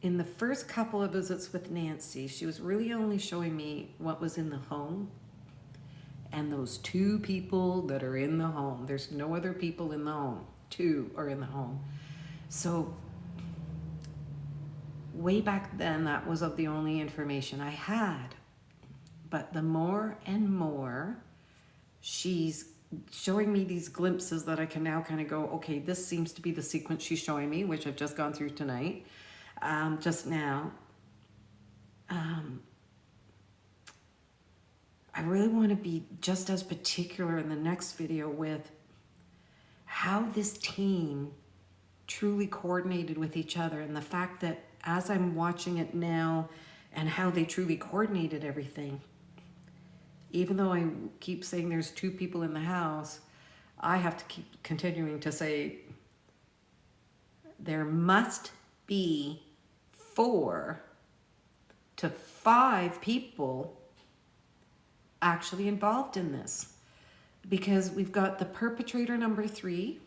in the first couple of visits with Nancy, she was really only showing me what was in the home and those two people that are in the home. There's no other people in the home. Two are in the home. So way back then, that was of the only information I had. But the more and more she's showing me these glimpses that I can now kind of go, okay, this seems to be the sequence she's showing me, which I've just gone through tonight, just now. I really want to be just as particular in the next video with how this team truly coordinated with each other, and the fact that as I'm watching it now and how they truly coordinated everything, even though I keep saying there's two people in the house, I have to keep continuing to say there must be 4 to 5 people actually involved in this, because we've got the perpetrator number 3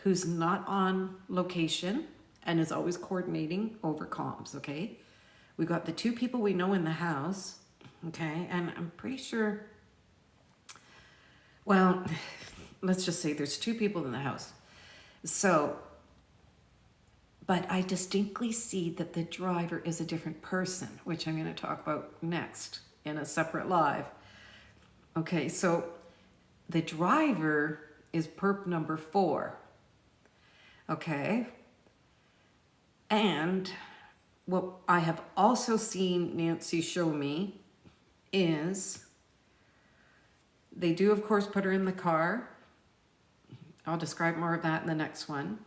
who's not on location and is always coordinating over comms, okay? We've got the 2 people we know in the house, okay? And I'm pretty sure, well, let's just say there's 2 people in the house. So, but I distinctly see that the driver is a different person, which I'm going to talk about next in a separate live. Okay, so the driver is perp number 4. Okay. And what I have also seen Nancy show me is they do, of course, put her in the car. I'll describe more of that in the next one.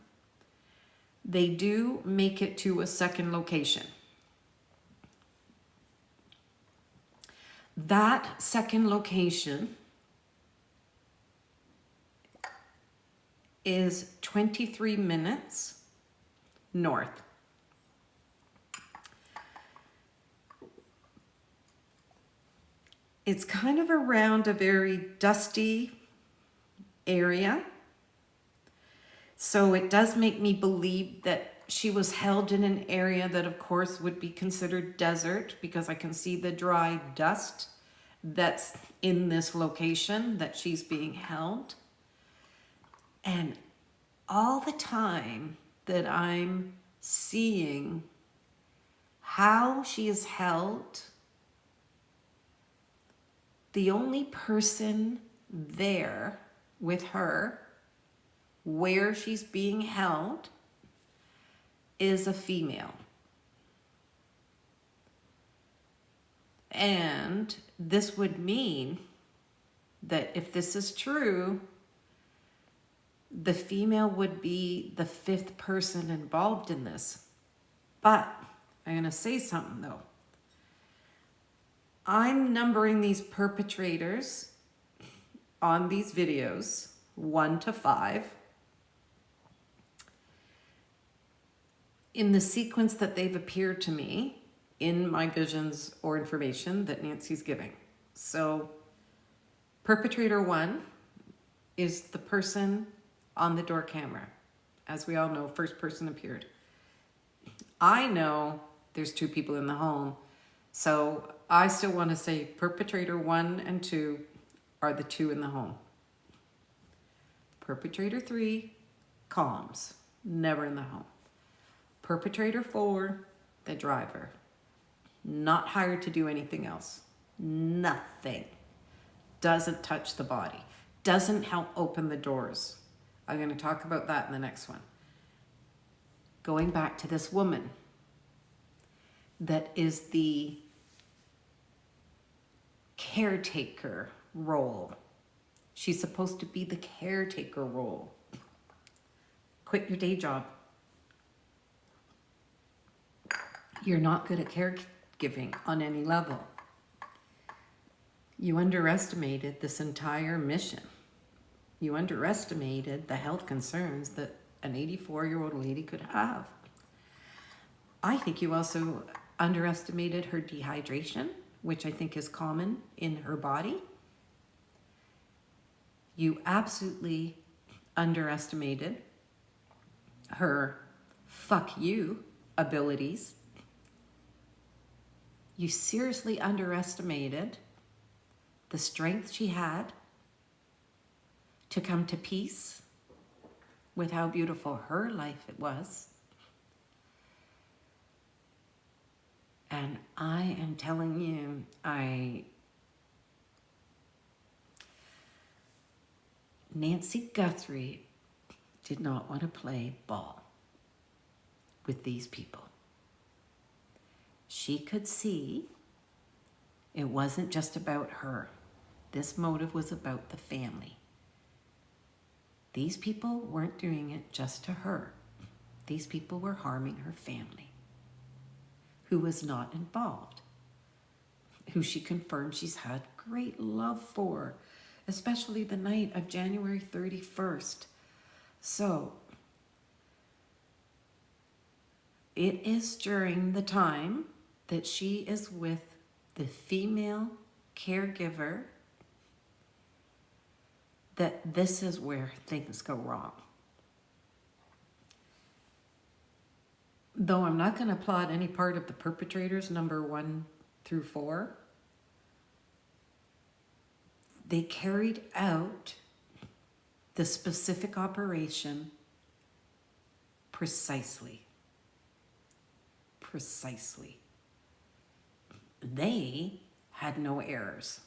They do make it to a second location. That second location is 23 minutes north. It's kind of around a very dusty area. So it does make me believe that she was held in an area that of course would be considered desert, because I can see the dry dust that's in this location that she's being held. And all the time that I'm seeing how she is held, the only person there with her where she's being held is a female. And this would mean that if this is true, the female would be the fifth person involved in this. But I'm going to say something though. I'm numbering these perpetrators on these videos 1 to 5 in the sequence that they've appeared to me in my visions or information that Nancy's giving. So perpetrator 1 is the person on the door camera. As we all know, first person appeared. I know there's 2 people in the home, so I still want to say perpetrator 1 and 2 are the 2 in the home. Perpetrator 3, comms, never in the home. Perpetrator 4, the driver, not hired to do anything else. Nothing. Doesn't touch the body. Doesn't help open the doors. I'm going to talk about that in the next one. Going back to this woman that is the caretaker role. She's supposed to be the caretaker role. Quit your day job. You're not good at caregiving on any level. You underestimated this entire mission. You underestimated the health concerns that an 84-year-old lady could have. I think you also underestimated her dehydration, which I think is common in her body. You absolutely underestimated her fuck you abilities. You seriously underestimated the strength she had to come to peace with how beautiful her life it was. And I am telling you, Nancy Guthrie did not want to play ball with these people. She could see it wasn't just about her. This motive was about the family. These people weren't doing it just to her. These people were harming her family, who was not involved, who she confirmed she's had great love for, especially the night of January 31st. So it is during the time that she is with the female caregiver that this is where things go wrong. Though I'm not going to applaud any part of the perpetrators, number 1 through 4, they carried out the specific operation precisely. Precisely. They had no errors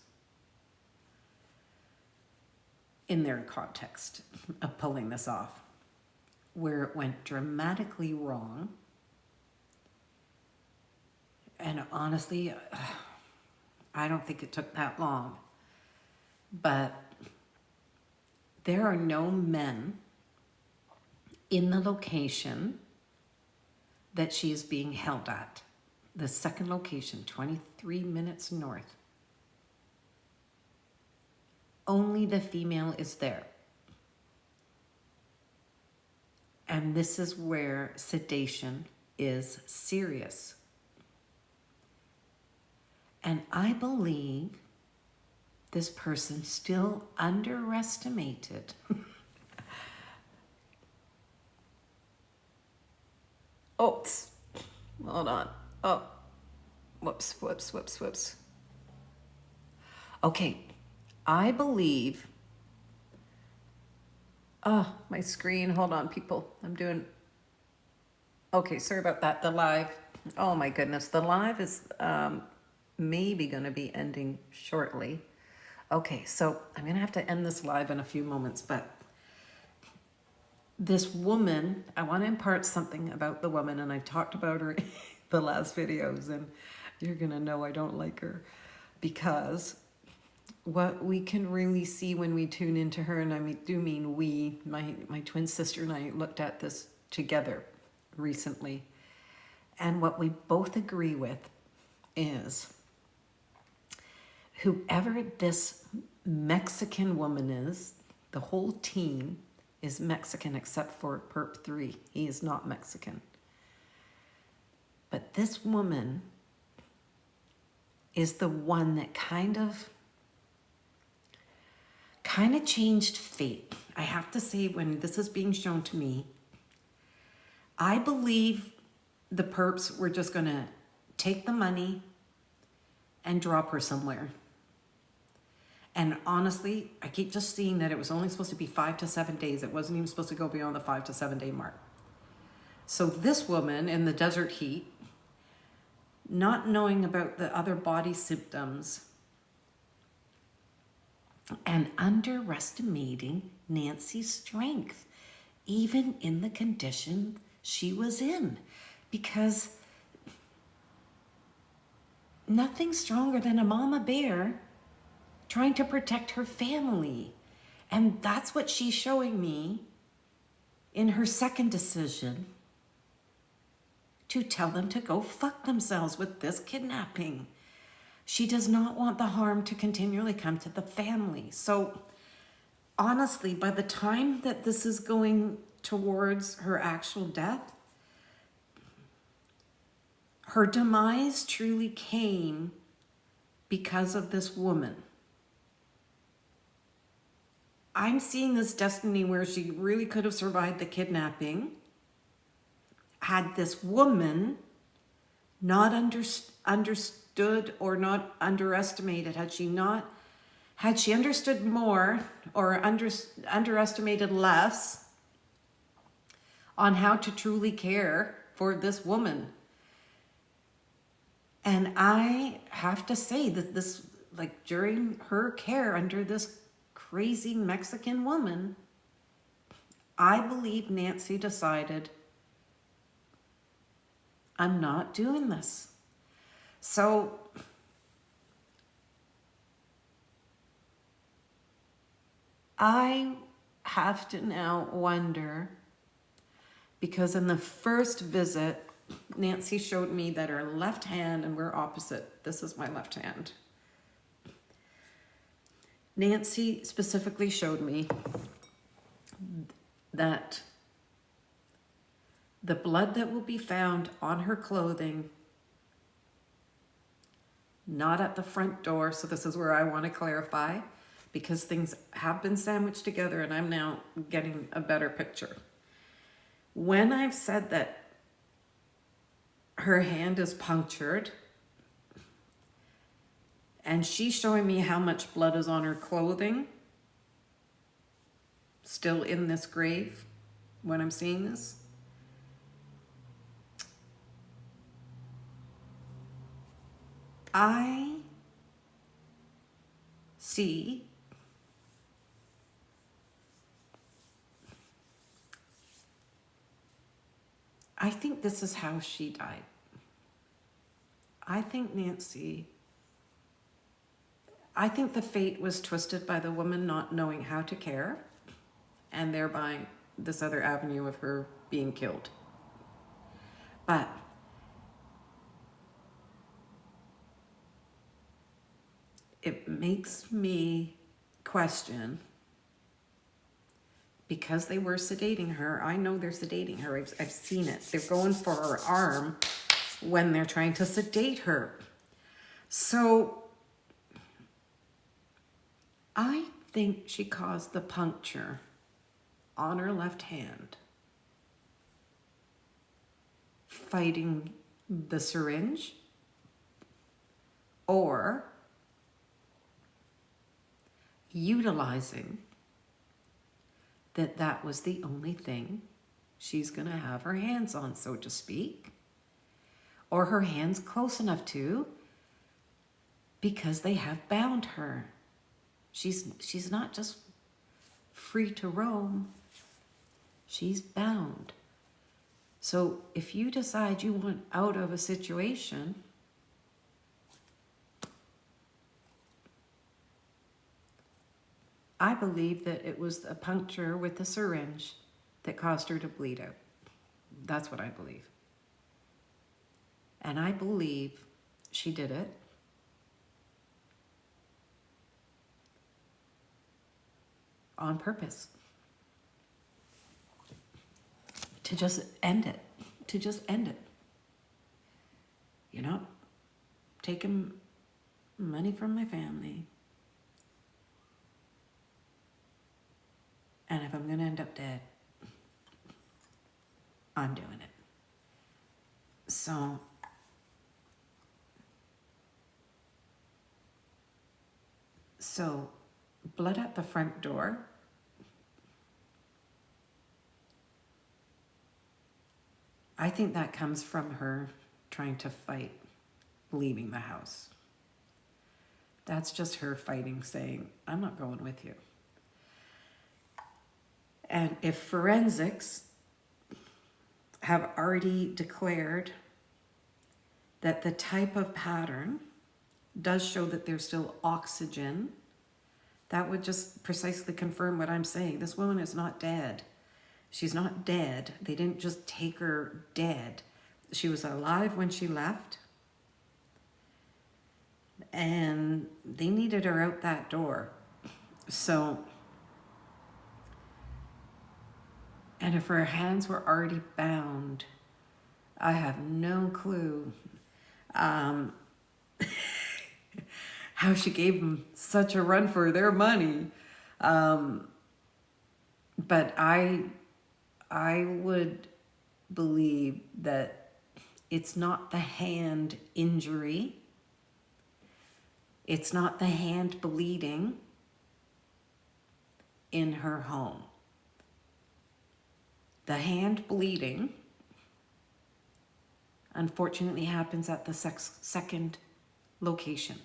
in their context of pulling this off. Where it went dramatically wrong, and honestly, I don't think it took that long, but there are no men in the location that she is being held at. The second location, 23 minutes north. Only the female is there. And this is where sedation is serious. And I believe this person still underestimated. Oops, hold on. Oh, whoops. Okay, I believe, oh, my screen, hold on, people. Okay, sorry about that, the live. Oh my goodness, the live is maybe gonna be ending shortly. Okay, so I'm gonna have to end this live in a few moments, but this woman, I want to impart something about the woman, and I've talked about her in the last videos, and you're gonna know I don't like her, because what we can really see when we tune into her, and I do mean we, my twin sister and I looked at this together recently, and what we both agree with is whoever this Mexican woman is, the whole team is Mexican except for Perp 3. He is not Mexican. But this woman is the one that kind of changed fate. I have to say, when this is being shown to me, I believe the perps were just going to take the money and drop her somewhere. And honestly, I keep just seeing that it was only supposed to be 5 to 7 days. It wasn't even supposed to go beyond the 5 to 7 day mark. So this woman in the desert heat, not knowing about the other body symptoms and underestimating Nancy's strength, even in the condition she was in, because nothing stronger than a mama bear trying to protect her family. And that's what she's showing me in her second decision, to tell them to go fuck themselves with this kidnapping. She does not want the harm to continually come to the family. So honestly, by the time that this is going towards her actual death, her demise truly came because of this woman. I'm seeing this destiny where she really could have survived the kidnapping had this woman not understood or not underestimated. Had she understood more or underestimated less on how to truly care for this woman. And I have to say that this, like, during her care under this crazy Mexican woman, I believe Nancy decided, I'm not doing this. So I have to now wonder, because in the first visit, Nancy showed me that her left hand, and we're opposite. This is my left hand. Nancy specifically showed me that the blood that will be found on her clothing, not at the front door. So this is where I want to clarify, because things have been sandwiched together and I'm now getting a better picture. When I've said that her hand is punctured, and she's showing me how much blood is on her clothing, still in this grave when I'm seeing this, I see I think this is how she died. I think the fate was twisted by the woman not knowing how to care, and thereby this other avenue of her being killed. But it makes me question, because they were sedating her. I know they're sedating her. I've seen it. They're going for her arm when they're trying to sedate her. So I think she caused the puncture on her left hand, fighting the syringe, or utilizing that that was the only thing she's going to have her hands on, so to speak, or her hands close enough to, because they have bound her. She's not just free to roam. She's bound. So if you decide you want out of a situation, I believe that it was a puncture with the syringe that caused her to bleed out. That's what I believe. And I believe she did it on purpose. To just end it. To just end it. You're not taking money from my family. And if I'm going to end up dead, I'm doing it. So blood at the front door. I think that comes from her trying to fight leaving the house. That's just her fighting, saying, I'm not going with you. And if forensics have already declared that the type of pattern does show that there's still oxygen, that would just precisely confirm what I'm saying. This woman is not dead. She's not dead. They didn't just take her dead. She was alive when she left. And they needed her out that door. So, and if her hands were already bound, I have no clue how she gave them such a run for their money. But I would believe that it's not the hand injury. It's not the hand bleeding in her home. The hand bleeding, unfortunately, happens at the second location.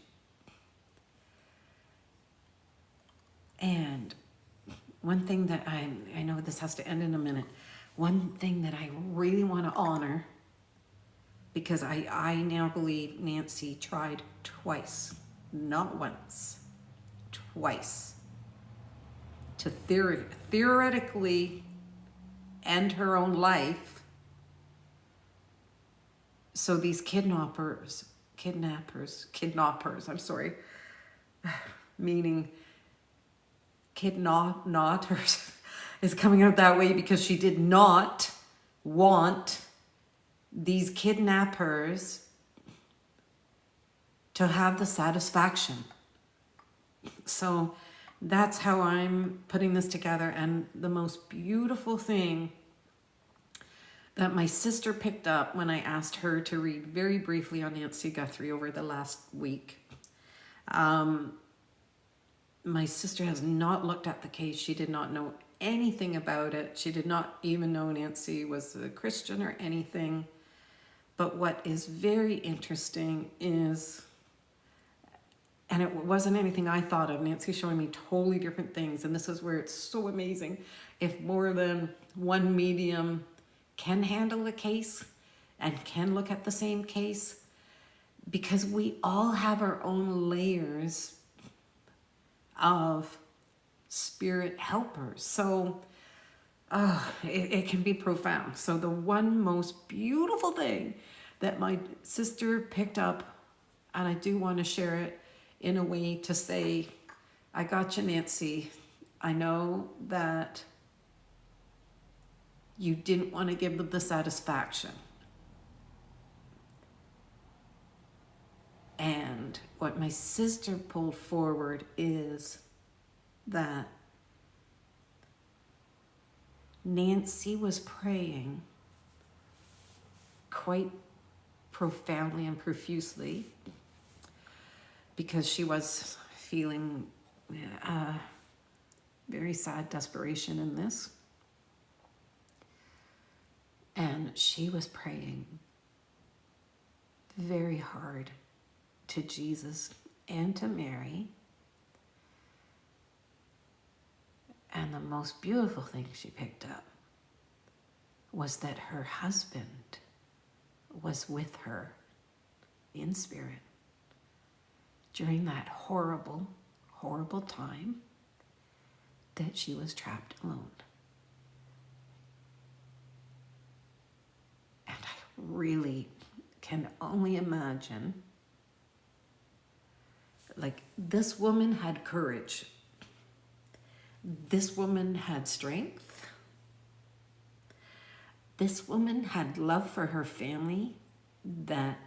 And one thing that I know this has to end in a minute, one thing that I really want to honor, because I now believe Nancy tried twice, not once, twice, to theoretically end her own life. So these kidnappers, I'm sorry, meaning kidnappers is coming out that way because she did not want these kidnappers to have the satisfaction. So that's how I'm putting this together. And the most beautiful thing that my sister picked up when I asked her to read very briefly on Nancy Guthrie over the last week. My sister has not looked at the case. She did not know anything about it. She did not even know Nancy was a Christian or anything. But what is very interesting is, and it wasn't anything I thought of, Nancy's showing me totally different things, and this is where it's so amazing. If more than one medium can handle a case and can look at the same case, because we all have our own layers of spirit helpers. So it can be profound. So the one most beautiful thing that my sister picked up, and I do want to share it in a way to say, I got you, Nancy. I know that you didn't want to give them the satisfaction. And what my sister pulled forward is that Nancy was praying quite profoundly and profusely because she was feeling very sad desperation in this. And she was praying very hard to Jesus and to Mary. And the most beautiful thing she picked up was that her husband was with her in spirit during that horrible, horrible time that she was trapped alone. And I really can only imagine, like, this woman had courage. This woman had strength. This woman had love for her family that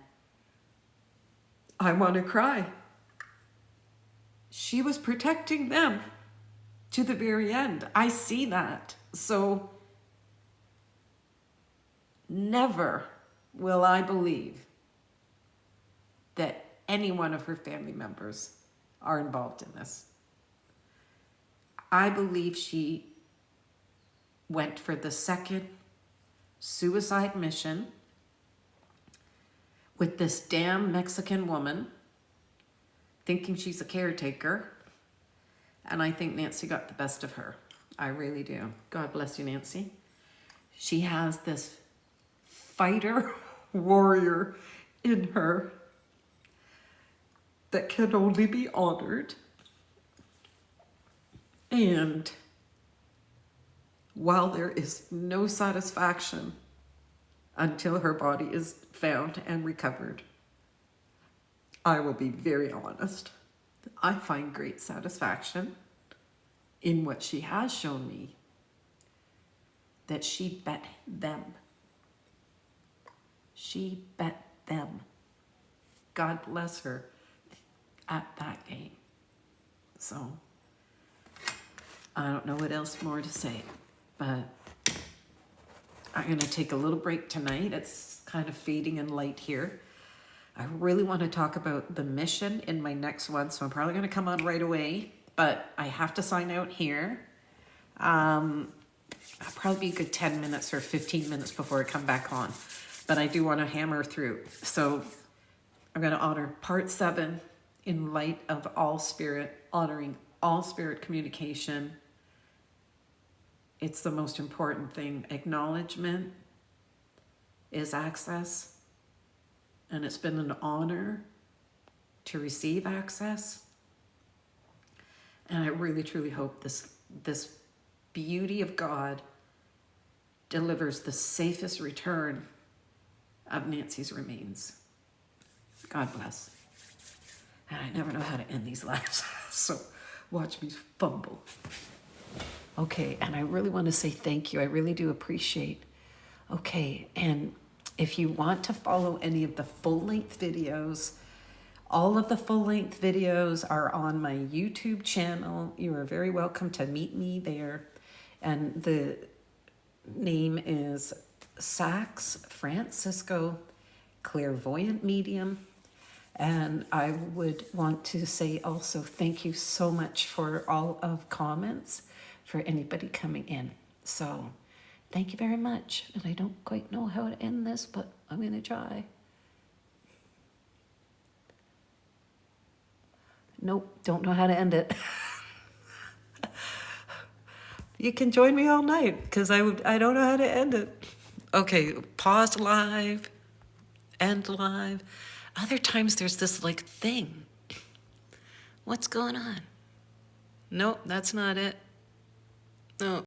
I want to cry. She was protecting them to the very end. I see that. So never will I believe that any one of her family members are involved in this. I believe she went for the second suicide mission with this damn Mexican woman, thinking she's a caretaker. And I think Nancy got the best of her. I really do. God bless you, Nancy. She has this fighter warrior in her that can only be honored. And while there is no satisfaction until her body is found and recovered, I will be very honest. I find great satisfaction in what she has shown me, that she bet them. She bet them. God bless her at that game. So I don't know what else more to say, but I'm going to take a little break tonight. It's kind of fading in light here. I really want to talk about the mission in my next one, so I'm probably going to come on right away, but I have to sign out here. I'll probably be a good 10 minutes or 15 minutes before I come back on, but I do want to hammer through. So I'm going to honor part 7 in light of all spirit, honoring all spirit communication. It's the most important thing. Acknowledgement is access. And it's been an honor to receive access. And I really, truly hope this beauty of God delivers the safest return of Nancy's remains. God bless. And I never know how to end these lives, so watch me fumble. Okay, and I really want to say thank you. I really do appreciate. Okay, and if you want to follow any of the full-length videos, all of the full-length videos are on my YouTube channel. You are very welcome to meet me there. And the name is Sax Francisco Clairvoyant Medium. And I would want to say also thank you so much for all of comments for anybody coming in. So thank you very much. And I don't quite know how to end this, but I'm going to try. Nope, don't know how to end it. You can join me all night because I don't know how to end it. Okay, pause live, end live. Other times there's this like thing. What's going on? Nope, that's not it. No.